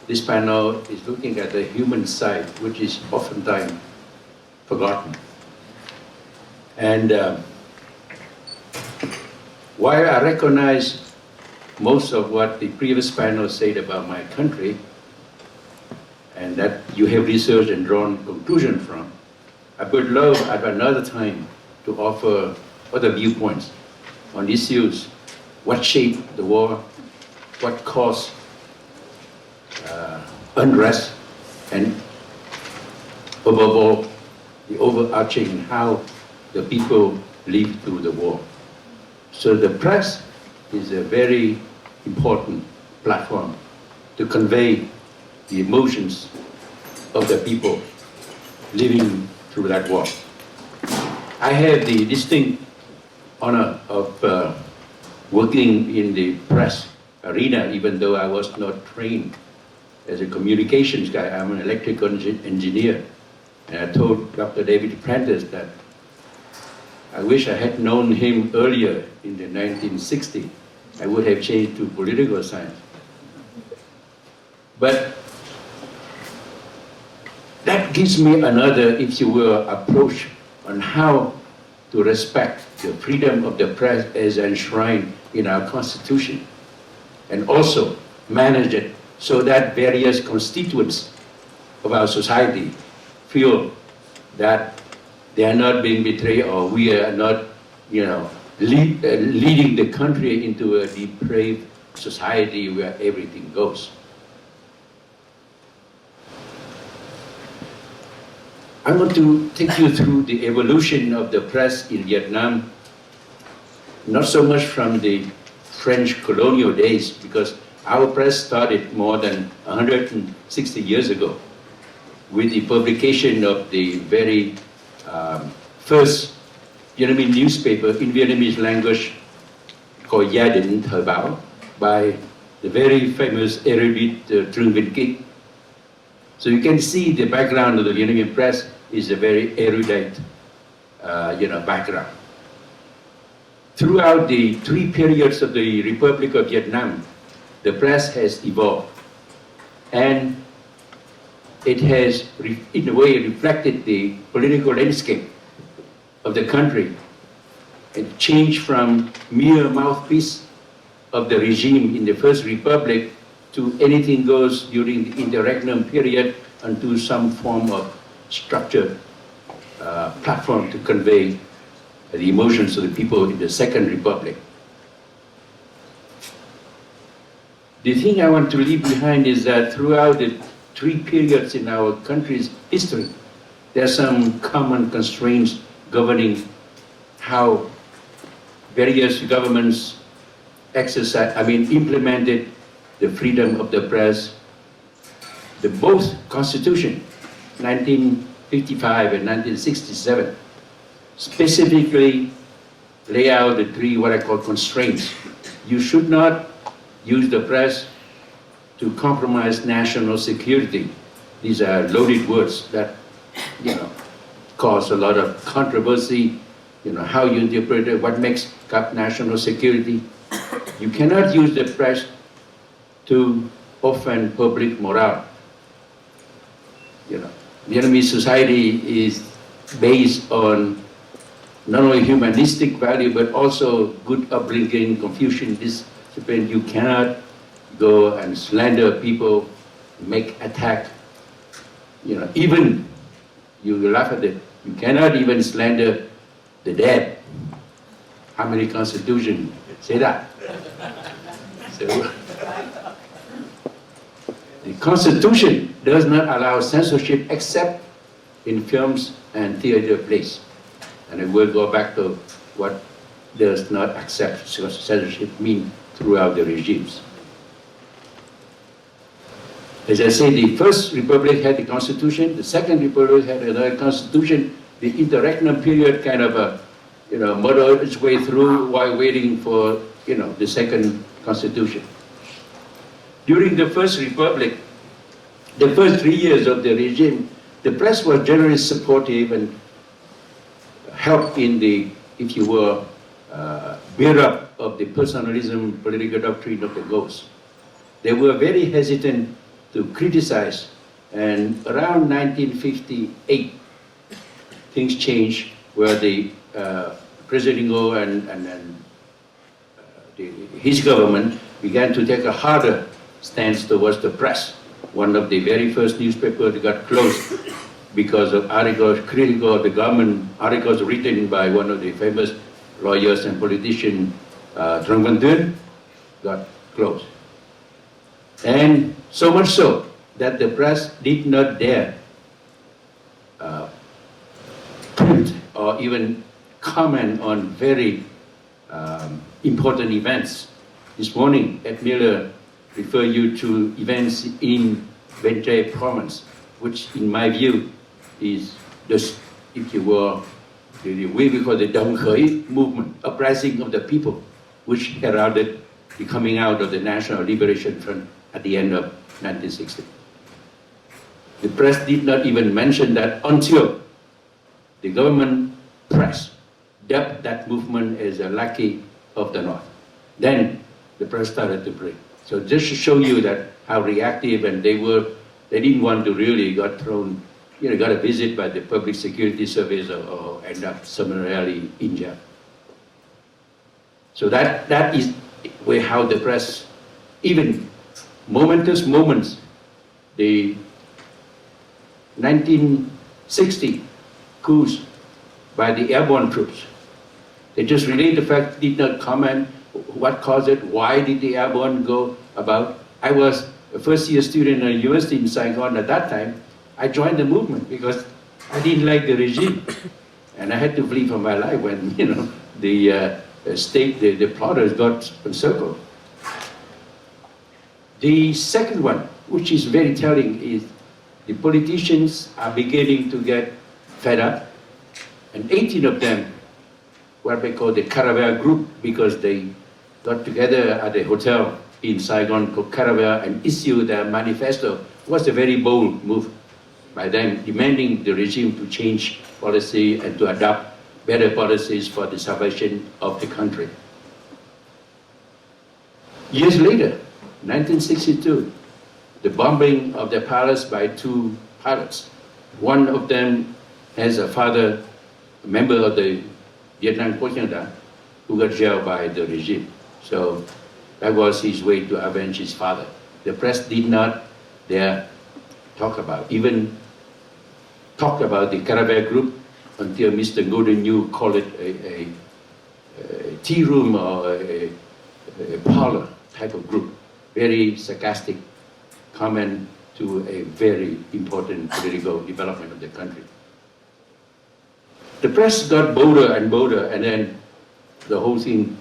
this panel is looking at the human side, which is oftentimes forgotten. And while I recognize most of what the previous panel said about my country, and that you have researched and drawn conclusion from, I would love at another time to offer other viewpoints on issues, what shaped the war, what caused unrest, and above all, the overarching how the people lived through the war. So the press is a very important platform to convey the emotions of the people living through that war. I had the distinct honor of working in the press arena, even though I was not trained as a communications guy. I'm an electrical engineer. And I told Dr. David Prentice that I wish I had known him earlier in the 1960s. I would have changed to political science. But that gives me another, if you will, approach on how to respect the freedom of the press as enshrined in our Constitution, and also manage it so that various constituents of our society feel that they are not being betrayed, or we are not, leading the country into a depraved society where everything goes. I want to take you through the evolution of the press in Vietnam, not so much from the French colonial days, because our press started more than 160 years ago with the publication of the very first Vietnamese newspaper in Vietnamese language called Gia Đình Thời Báo by the very famous erudite Trương Vinh Kích. So you can see the background of the Vietnamese press is a very erudite background. Throughout the 3 periods of the Republic of Vietnam, the press has evolved, and it has, in a way, reflected the political landscape of the country. It changed from mere mouthpiece of the regime in the First Republic to anything goes during the interregnum period, unto some form of structured platform to convey the emotions of the people in the Second Republic. The thing I want to leave behind is that throughout the 3 periods in our country's history, there are some common constraints governing how various governments implemented the freedom of the press. The both Constitution, 1955 and 1967, specifically lay out the 3 what I call constraints. You should not use the press to compromise national security. These are loaded words that, cause a lot of controversy. How you interpret it, what makes up national security. You cannot use the press to offend public morale. Vietnamese society is based on not only humanistic value, but also good upbringing, Confucian discipline. You cannot go and slander people, make attack. Even, you laugh at it, you cannot even slander the dead. How many constitutions say that? So, the Constitution does not allow censorship except in films and theater plays. And I will go back to what does not accept censorship mean throughout the regimes. As I say, the First Republic had the Constitution, the Second Republic had another Constitution. The interregnum period kind of muddled its way through while waiting for the Second Constitution. During the First Republic, the first 3 years of the regime, the press was generally supportive and helped in the, if you will, build-up of the personalism political doctrine of the Ghost. They were very hesitant to criticize, and around 1958, things changed where the President Ngo and his government began to take a harder stance towards the press. One of the very first newspapers that got closed because of articles critical of the government, articles written by one of the famous lawyers and politician, Trong Văn Tuyên, got closed. And so much so that the press did not dare print or even comment on very important events. This morning, Ed Miller referred you to events in Benjai province, which in my view is just, if you will, the way we call the Dong Khởi movement, uprising of the people, which heralded the coming out of the National Liberation Front at the end of 1960. The press did not even mention that until the government press dubbed that movement as a lackey of the North. Then the press started to break. So just to show you that how reactive, and they didn't want to really got a visit by the public security service or end up summarily in jail. So that is where how the press, even momentous moments, the 1960 coups by the airborne troops, they just relate the fact, did not comment what caused it, why did the airborne go about. I was a first-year student at a university in Saigon at that time. I joined the movement because I didn't like the regime. And I had to flee for my life when, the the plotters got encircled. The second one, which is very telling, is the politicians are beginning to get fed up. And 18 of them, what they call the Caravel group, because they got together at a hotel in Saigon called Caravel and issued their manifesto. It was a very bold move by them, demanding the regime to change policy and to adopt better policies for the salvation of the country. Years later, 1962, the bombing of the palace by 2 pilots. One of them has a father, a member of the Vietnam Kuomintang, who got jailed by the regime. So that was his way to avenge his father. The press did not dare talk about the Caravel group until Mr. Golden New called it a tea room or a parlor type of group. very sarcastic comment to a very important political development of the country. The press got bolder and bolder, and then the whole thing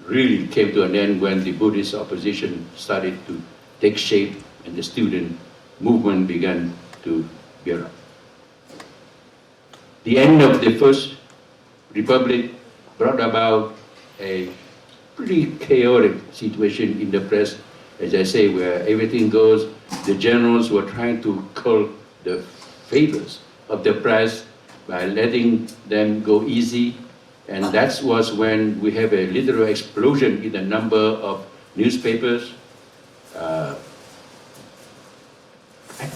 really came to an end when the Buddhist opposition started to take shape and the student movement began to bear up. The end of the First Republic brought about a pretty chaotic situation in the press, as I say, where everything goes. The generals were trying to curl the favors of the press by letting them go easy, and that was when we have a literal explosion in the number of newspapers. I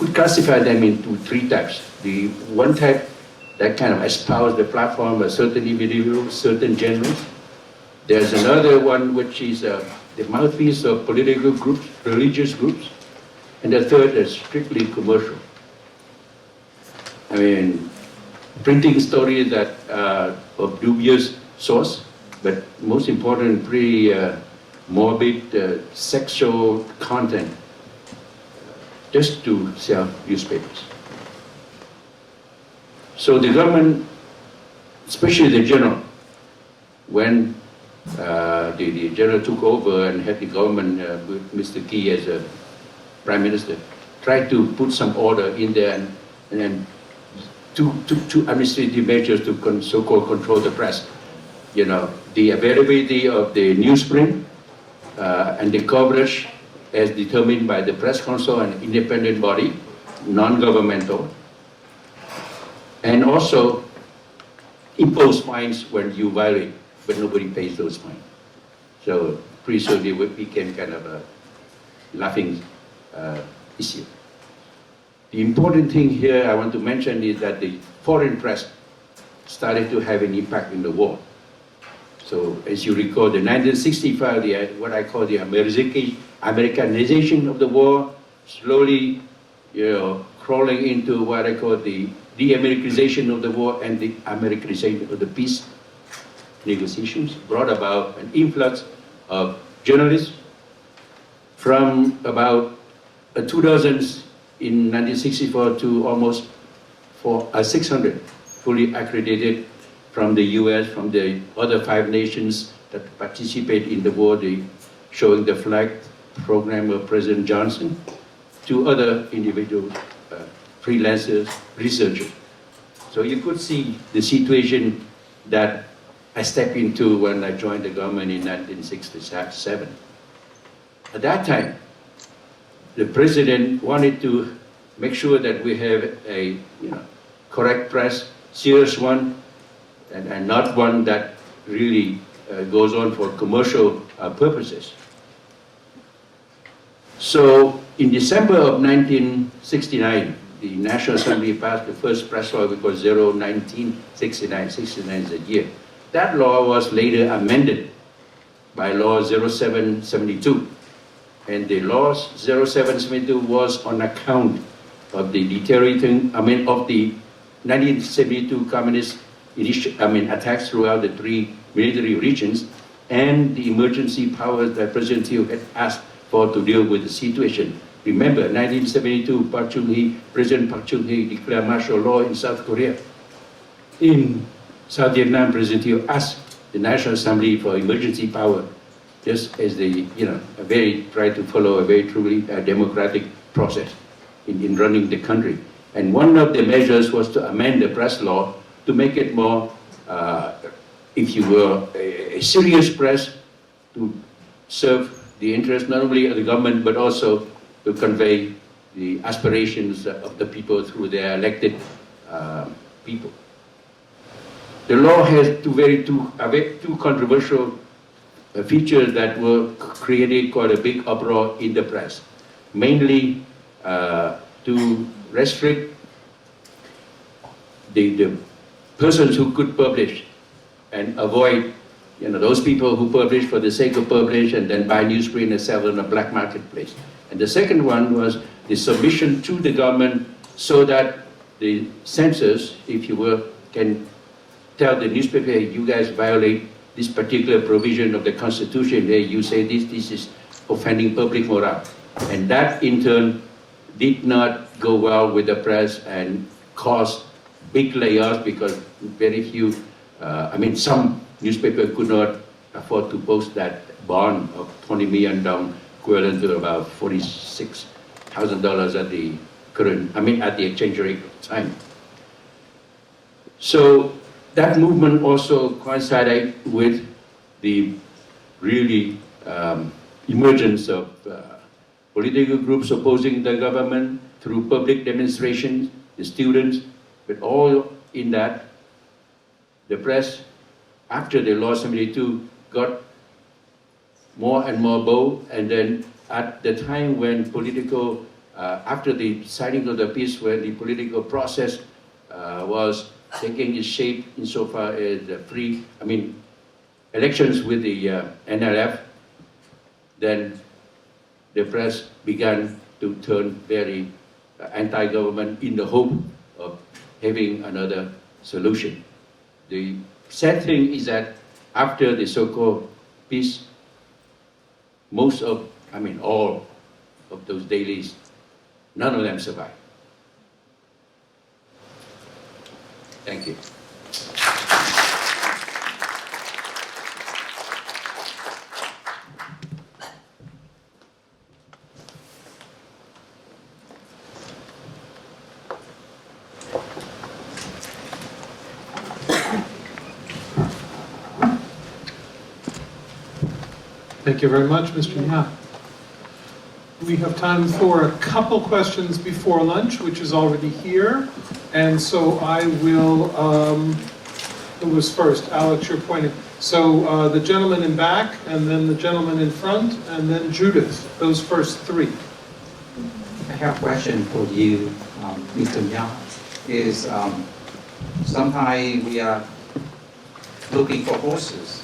could classify them into three types. The one type that kind of espoused the platform of certain individuals, certain generals. There's another one which is the mouthpiece of political groups, religious groups. And the third is strictly commercial. I mean, printing stories that are of dubious source, but most important, pretty morbid sexual content, just to sell newspapers. So the government, especially the general, when the general took over and had the government with Mr. Key as a prime minister, tried to put some order in there and then took administrative measures to so-called control the press. You know, the availability of the newsprint and the coverage as determined by the press council, an independent body, non-governmental, and also impose fines when you violate, but nobody pays those fines. So pretty soon it became kind of a laughing issue. The important thing here I want to mention is that the foreign press started to have an impact in the war. So as you recall, the 1965, what I call the Americanization of the war, slowly, crawling into what I call the de-Americanization of the war and the Americanization of the peace negotiations, brought about an influx of journalists from about 2000s in 1964 to almost 600 fully accredited from the US, from the other 5 nations that participate in the war, showing the flag program of President Johnson, to other individuals, freelancers, researchers. So you could see the situation that I stepped into when I joined the government in 1967. At that time, the president wanted to make sure that we have a correct press, serious one, and not one that really goes on for commercial purposes. So in December of 1969, the National Assembly passed the first press law, because 1969, 69 is a year. That law was later amended by Law 0772. And the Law 0772 was on account of the deteriorating, of the 1972 communist attacks throughout the 3 military regions, and the emergency powers that President Thieu had asked for to deal with the situation. Remember, 1972, President Park Chung-hee declared martial law in South Korea. In South Vietnam, President Thieu asked the National Assembly for emergency power, just as they, try to follow a very truly democratic process in running the country. And one of the measures was to amend the press law to make it more, if you will, a serious press to serve the interest not only of the government, but also to convey the aspirations of the people through their elected people. The law has two controversial features that were created quite a big uproar in the press, mainly to restrict the persons who could publish and avoid those people who publish for the sake of publish and then buy newsprint and sell on a black marketplace. And the second one was the submission to the government so that the censors, if you will, can tell the newspaper, hey, you guys violate this particular provision of the Constitution. Hey, you say this is offending public morale. And that in turn did not go well with the press and caused big layoffs because very few, some newspaper could not afford to post that bond of $20 million equivalent to about $46,000 at the at the exchange rate at the time. So that movement also coincided with the really emergence of political groups opposing the government through public demonstrations, the students, but all in that, the press, after the law 72, got more and more bold, and then at the time when after the signing of the peace, when the political process was taking its shape insofar as elections with the NLF, then the press began to turn very anti-government in the hope of having another solution. The sad thing is that after the so-called peace, all of those dailies, none of them survived. Thank you. Thank you very much, Mr. Ya. We have time for a couple questions before lunch, which is already here. And so I will, who was first? Alex, you're pointing. So the gentleman in back, and then the gentleman in front, and then Judith, those first three. I have a question for you, Mr. Yang. Sometimes we are looking for horses.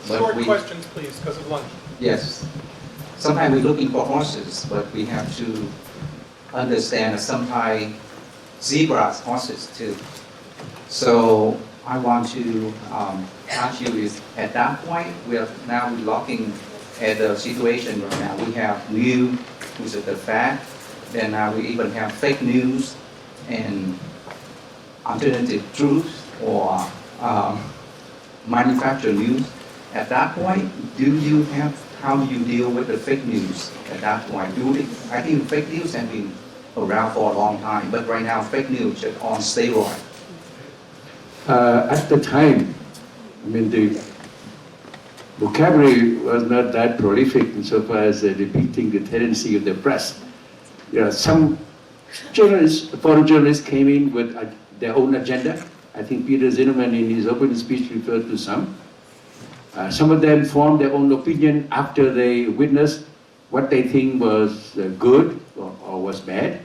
Short questions, please, because of lunch. Yes. Sometimes we're looking for horses, but we have to understand that sometimes zebras horses too. So I want to ask you is at that point, we're looking at the situation right now. We have new, which is the fact, then now we even have fake news and alternative truth or manufactured news. At that point, how do you deal with the fake news at that point? I think fake news has been around for a long time, but right now fake news is on steroids. At the time, the vocabulary was not that prolific insofar as depicting the tendency of the press. Some journalists, foreign journalists came in with their own agenda. I think Peter Zinnerman in his opening speech referred to some. Some of them formed their own opinion after they witnessed what they think was good or was bad.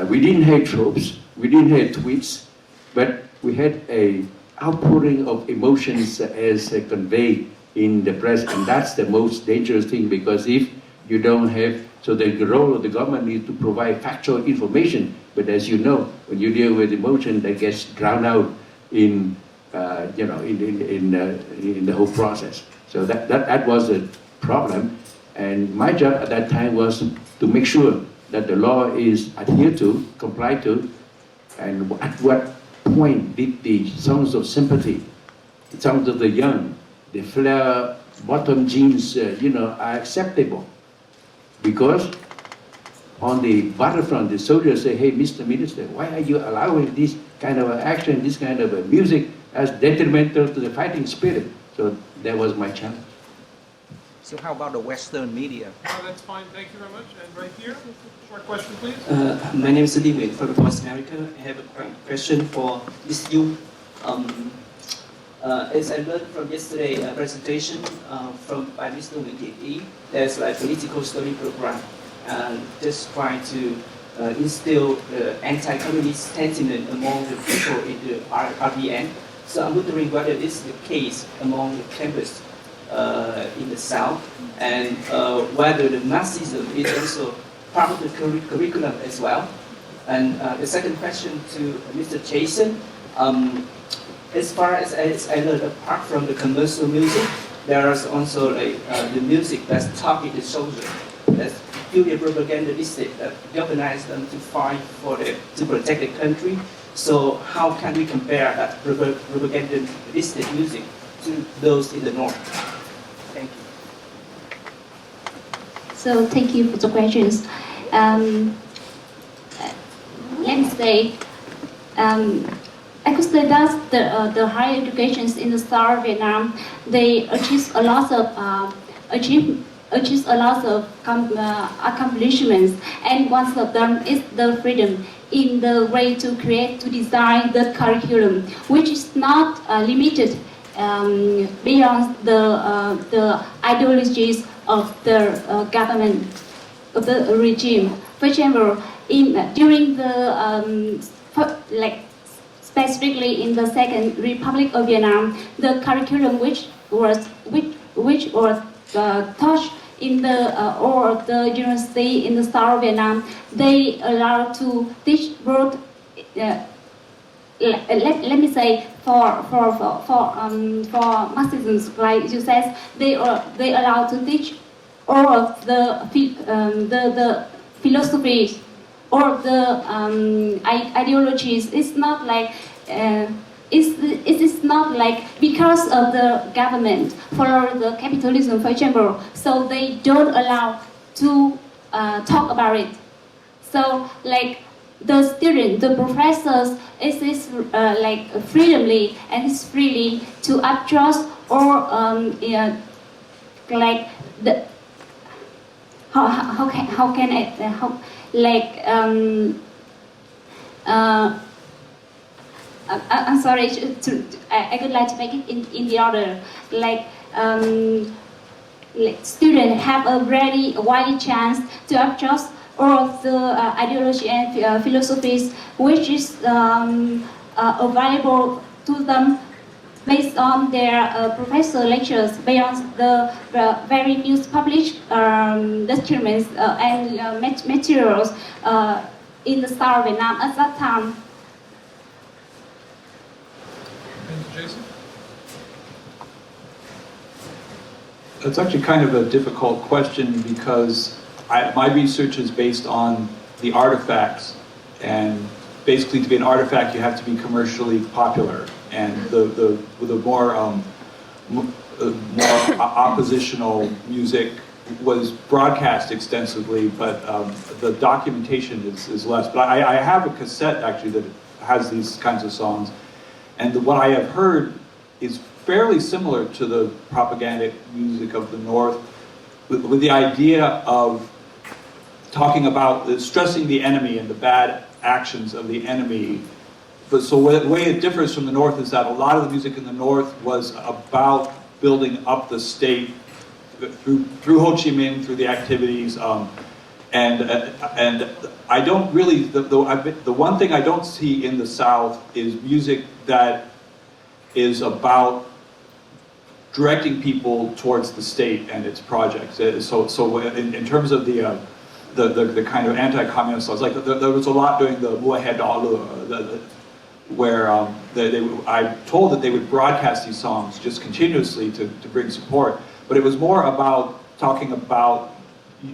We didn't have tropes, we didn't have tweets, but we had a outpouring of emotions as conveyed in the press, and that's the most dangerous thing, because if you don't have, so the role of the government is to provide factual information, but as you know, when you deal with emotion, that gets drowned out in the whole process. So that was a problem, and my job at that time was to make sure that the law is adhered to, complied to, and at what point did the songs of sympathy, the songs of the young, the flare bottom jeans, are acceptable. Because on the battlefront, the soldiers say, hey, Mr. Minister, why are you allowing this kind of action, this kind of music as detrimental to the fighting spirit? So that was my challenge. So how about the Western media? Oh, that's fine. Thank you very much. And right here, short question, please. My name is Lee Wei from Voice America. I have a question for Ms. Yu. As I learned from yesterday presentation by Mr. Wei, there's like political study program, and just trying to instill anti-communist sentiment among the people in the RBN. So I'm wondering whether this is the case among the campus in the South, and whether the Marxism is also part of the curriculum as well. And the second question to Mr. Jason, as far as I learned, apart from the commercial music, there is also like the music that's targeted soldiers, that's purely propagandistic, that galvanize them to fight to protect the country. So how can we compare that propagandistic music to those in the north? Thank you. So thank you for the questions. Let me say, I could say that the higher educations in the South Vietnam, they achieve a lot of accomplishments, and one of them is the freedom in the way to create, to design the curriculum, which is not limited beyond the ideologies of the government, of the regime. For example, during the specifically in the Second Republic of Vietnam, the curriculum which was taught in the university in the South Vietnam, they allow to teach both. Let me say for Marxism, like you said, they allow to teach all of the philosophies or the ideologies. It's not like it is not like because of the government follow the capitalism, for example, so they don't allow to talk about it. So like the student, the professors is like freely and is freely to adjust or like the how can I I'm sorry. I would like to make it in the order. Like students have a very wide chance to adjust all of the ideology and philosophies which is available to them based on their professor lectures, based on the very news published documents and materials in the South Vietnam at that time. Thank you, Jason. It's actually kind of a difficult question because my research is based on the artifacts, and basically to be an artifact you have to be commercially popular, and the more oppositional music was broadcast extensively, but the documentation is less. But I have a cassette actually that has these kinds of songs, and what I have heard is fairly similar to the propagandic music of the North, with the idea of talking about stressing the enemy and the bad actions of the enemy. But so the way it differs from the North is that a lot of the music in the North was about building up the state through Ho Chi Minh, through the activities, and I don't really, the one thing I don't see in the South is music that is about directing people towards the state and its projects. So in terms of the kind of anti-communist songs, like there was a lot during the Mua He Da Lu, where I'm told that they would broadcast these songs just continuously to bring support, but it was more about talking about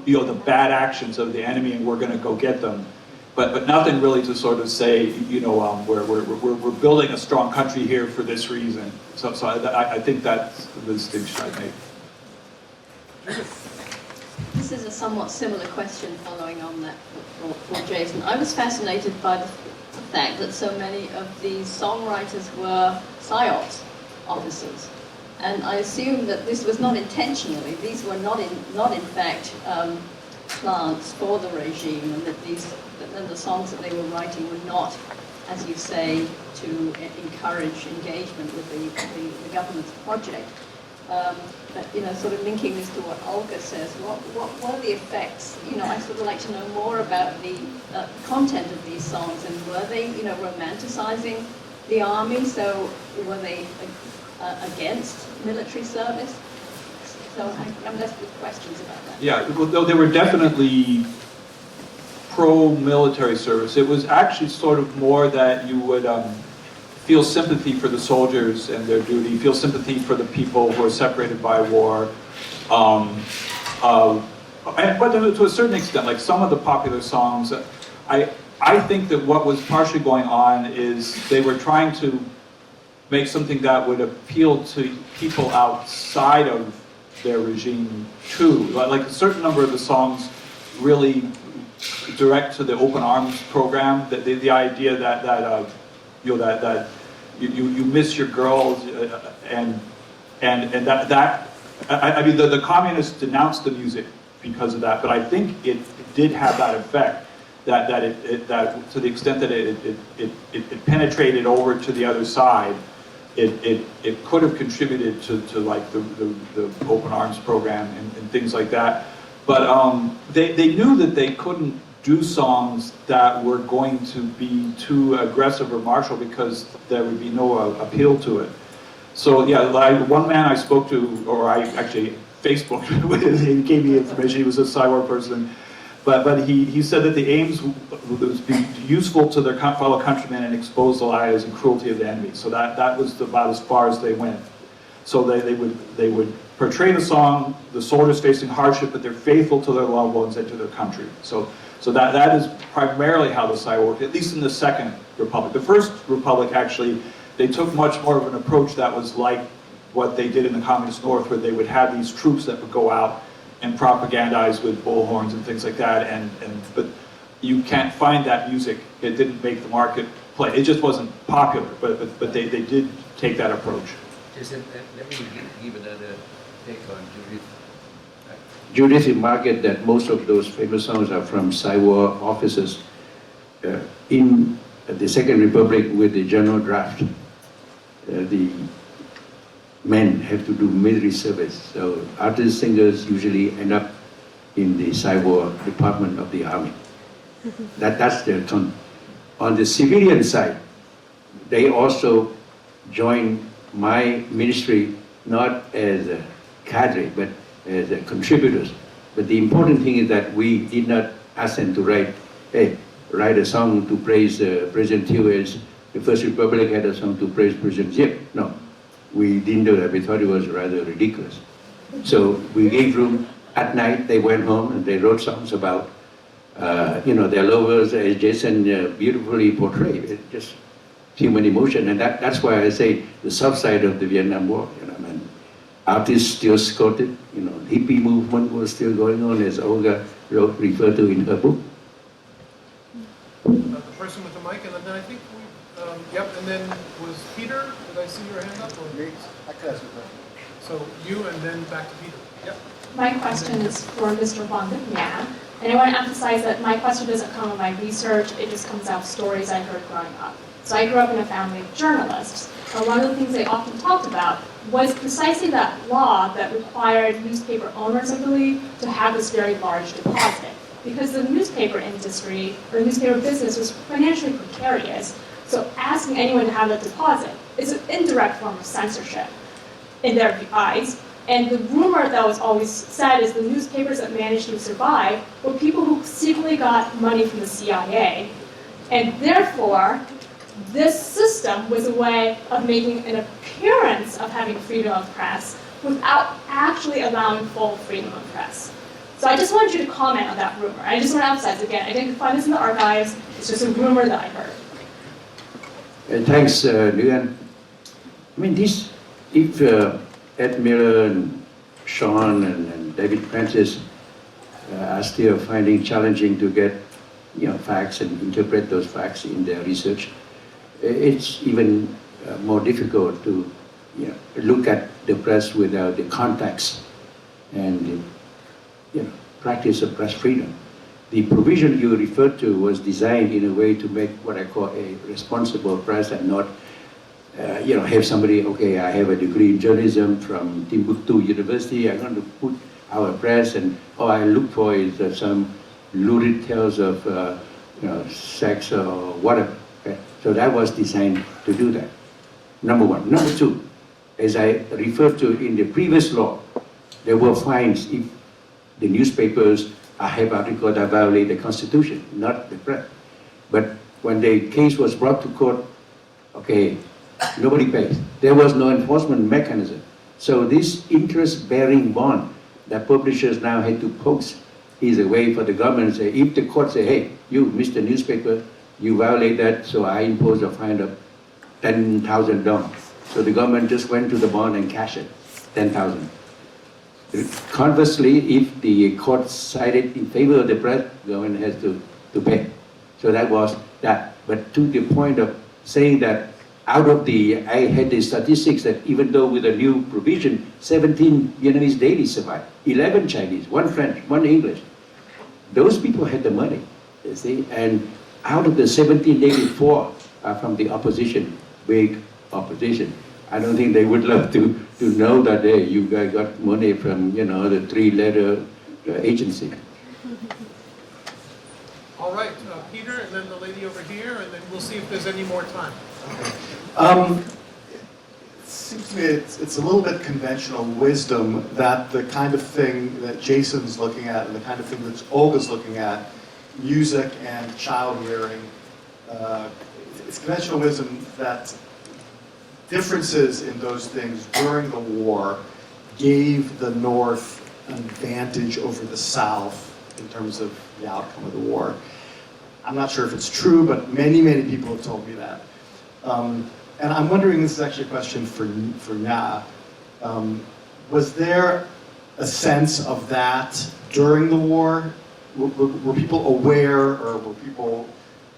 the bad actions of the enemy and we're going to go get them, but nothing really to sort of say we're building a strong country here for this reason. So I think that's the distinction I make. This is a somewhat similar question following on that for Jason. I was fascinated by the fact that so many of these songwriters were PSYOPs officers. And I assume that this was not intentionally. These were not in fact plants for the regime, and that the songs that they were writing were not, as you say, to encourage engagement with the government's project. But sort of linking this to what Olga says, what were the effects? I sort of like to know more about the content of these songs, and were they, romanticizing the army? So were they against military service? So I'm left with questions about that. Yeah, well, they were definitely pro-military service. It was actually sort of more that you would feel sympathy for the soldiers and their duty, feel sympathy for the people who are separated by war. But to a certain extent, like some of the popular songs, I think that what was partially going on is they were trying to make something that would appeal to people outside of their regime too. Like a certain number of the songs really direct to the open arms program, the idea that you miss your girls and that I mean the communists denounced the music because of that, but I think it did have that effect that to the extent that it penetrated over to the other side, it could have contributed to like the open arms program and things like that. But they knew that they couldn't do songs that were going to be too aggressive or martial because there would be no appeal to it. So yeah, like one man I spoke to, or I actually Facebooked with, he gave me information, he was a Saiwar person, but he said that the aims was be useful to their fellow countrymen and expose the lies and cruelty of the enemy. So that was about as far as they went. So they would portray the song, the soldiers facing hardship, but they're faithful to their loved ones and to their country. So that is primarily how the Saiwar worked, at least in the Second Republic. The First Republic, actually, they took much more of an approach that was like what they did in the Communist North, where they would have these troops that would go out and propagandize with bullhorns and things like that. But you can't find that music. It didn't make the market play. It just wasn't popular. But they did take that approach. Jason, let me give another take on Judith. Judith remarked that most of those famous songs are from Saiwar officers. In the Second Republic, with the general draft, the men have to do military service. So artists, singers usually end up in the Saiwar department of the army. That's their tone. On the civilian side, they also join my ministry not as a cadre, but as contributors. But the important thing is that we did not ask them to write a song to praise President Thieu as the First Republic had a song to praise President Diep. No, we didn't do that. We thought it was rather ridiculous. So we gave room. At night, they went home and they wrote songs about, their lovers, as Jason beautifully portrayed. It just human emotion, and that's why I say the south side of the Vietnam War. Artists still quoted. Hippie movement was still going on, as Olga referred to in her book. The person with the mic, and then I think and then was Peter, did I see your hand up? Or? I could ask a question. So you, and then back to Peter. Yep. My question is for Mr. Huang Yan, and I want to emphasize that my question doesn't come from my research, it just comes out of stories I heard growing up. So I grew up in a family of journalists, and one of the things they often talked about was precisely that law that required newspaper owners, I believe, to have this very large deposit. Because the newspaper industry, or newspaper business, was financially precarious, so asking anyone to have that deposit is an indirect form of censorship in their eyes. And the rumor that was always said is the newspapers that managed to survive were people who secretly got money from the CIA. And therefore, this system was a way of making an appearance of having freedom of press without actually allowing full freedom of press. So I just wanted you to comment on that rumor. I just want to emphasize again, I didn't find this in the archives, it's just a rumor that I heard. Thanks, Nguyen. I mean, if Ed Miller and Sean and David Prentice are still finding challenging to get facts and interpret those facts in their research, it's even more difficult to look at the press without the context and practice of press freedom. The provision you referred to was designed in a way to make what I call a responsible press and not have somebody, I have a degree in journalism from Timbuktu University, I'm going to put our press, and all I look for is some lurid tales of sex or whatever. Okay? So that was designed to do that. Number one. Number two, as I referred to in the previous law, there were fines if the newspapers have articles that violate the Constitution, not the press. But when the case was brought to court, Nobody pays. There was no enforcement mechanism. So this interest-bearing bond that publishers now had to post is a way for the government to say, if the court say, hey, you, Mr. Newspaper, you violate that, so I impose a fine of $10,000. So the government just went to the bond and cashed it, 10,000. Conversely, if the court sided in favor of the press, the government has to pay. So that was that. But to the point of saying that out of I had the statistics that even though with a new provision, 17 Vietnamese dailies survived, 11 Chinese, 1 French, 1 English. Those people had the money, you see, and out of the 17 dailies, 4 are from the opposition, big opposition. I don't think they would love to know that you guys got money from, the 3-letter agency. All right, Peter, and then the lady over here, and then we'll see if there's any more time. It seems to me it's a little bit conventional wisdom that the kind of thing that Jason's looking at and the kind of thing that Olga's looking at, music and child rearing, it's conventional wisdom that differences in those things during the war gave the North an advantage over the South in terms of the outcome of the war. I'm not sure if it's true, but many, many people have told me that. And I'm wondering, this is actually a question for Nha. Was there a sense of that during the war? Were people aware, or were people,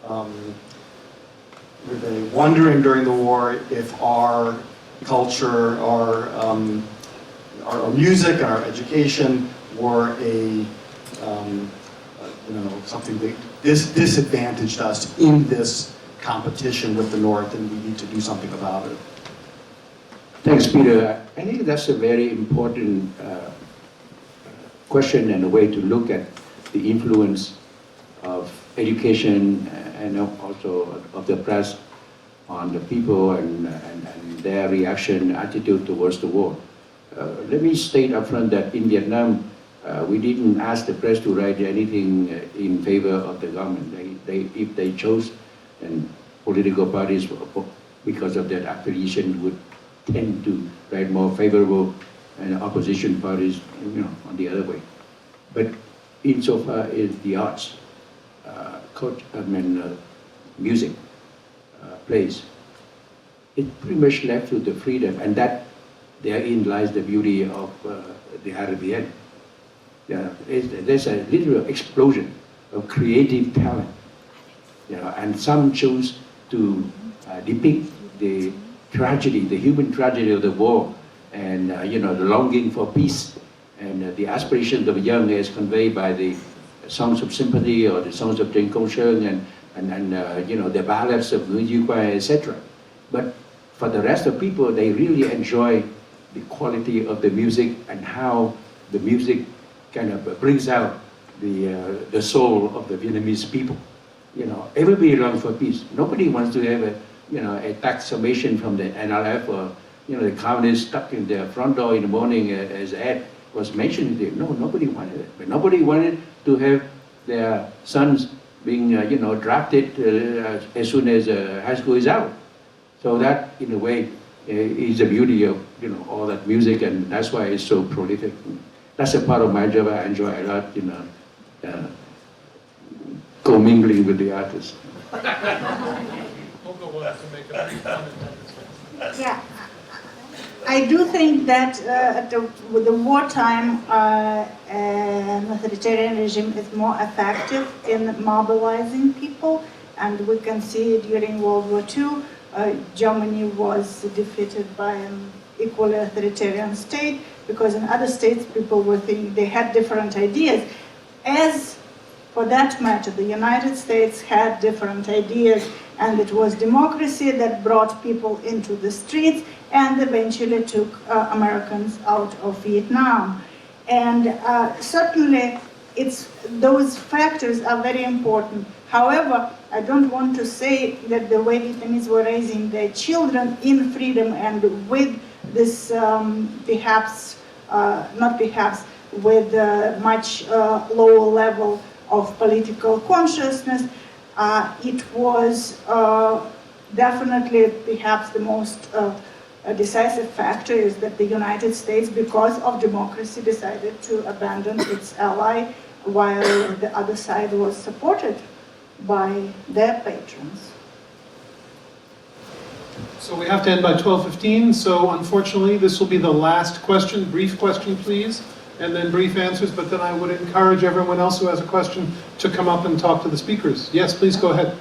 were they wondering during the war if our culture, our music, and our education were something that disadvantaged us in this competition with the North, and we need to do something about it? Thanks, Peter. I think that's a very important question and a way to look at the influence of education and also of the press on the people and their reaction, attitude towards the war. Let me state up front that in Vietnam, we didn't ask the press to write anything in favor of the government. If they chose, and political parties, because of that affiliation, would tend to write more favorable, and opposition parties, on the other way. But insofar as the arts, music, plays, it pretty much left to the freedom, and that therein lies the beauty of the RBN. There's a literal explosion of creative talent, and some choose to depict the tragedy, the human tragedy of the war, and the longing for peace, and the aspirations of the young as conveyed by the songs of sympathy or the songs of Trần Công Sơn and the ballads of Nguyễn Duy Quai, etc. But for the rest of people, they really enjoy the quality of the music and how the music kind of brings out the soul of the Vietnamese people. Everybody longs for peace. Nobody wants to have a tax summation from the NLF or the communists stuck in their front door in the morning, as Ed was mentioning there. No, nobody wanted it. But nobody wanted to have their sons being drafted as soon as high school is out. So that, in a way, is the beauty of all that music, and that's why it's so prolific. That's a part of my job I enjoy a lot, commingling with the artists. Olga wants to make a brief comment on this. Yeah, I do think that with the wartime, an authoritarian regime is more effective in mobilizing people, and we can see during World War II, Germany was defeated by an equally authoritarian state, because in other states people were thinking they had different ideas. As for that matter, the United States had different ideas, and it was democracy that brought people into the streets and eventually took Americans out of Vietnam. And certainly those factors are very important. However, I don't want to say that the way Vietnamese were raising their children in freedom and with this with a much lower level of political consciousness, it was definitely, perhaps the most decisive factor is that the United States, because of democracy, decided to abandon its ally, while the other side was supported by their patrons. So we have to end by 12:15, so unfortunately, this will be the last question. Brief question, please, and then brief answers, but then I would encourage everyone else who has a question to come up and talk to the speakers. Yes, please go ahead.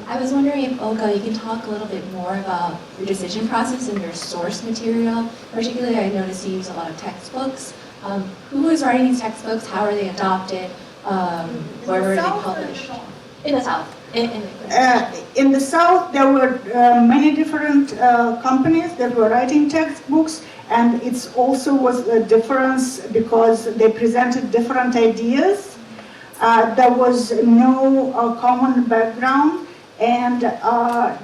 I was wondering if, Olga, you can talk a little bit more about your decision process and your source material. Particularly, I noticed you use a lot of textbooks. Who is writing these textbooks? How are they adopted? Where were they published? In the South. In the South, there were many different companies that were writing textbooks, and it also was a difference because they presented different ideas. There was no common background, and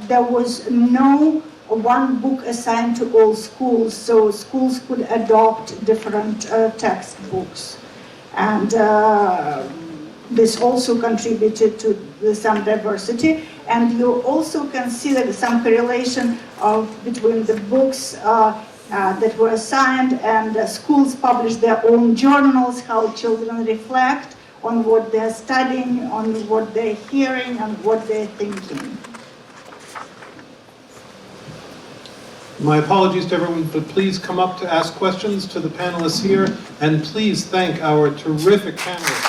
there was no one book assigned to all schools, so schools could adopt different textbooks. And this also contributed to some diversity, and you also can see that some correlation between the books that were assigned, and schools publish their own journals, how children reflect on what they're studying, on what they're hearing, and what they're thinking. My apologies to everyone, but please come up to ask questions to the panelists here, and please thank our terrific panelists.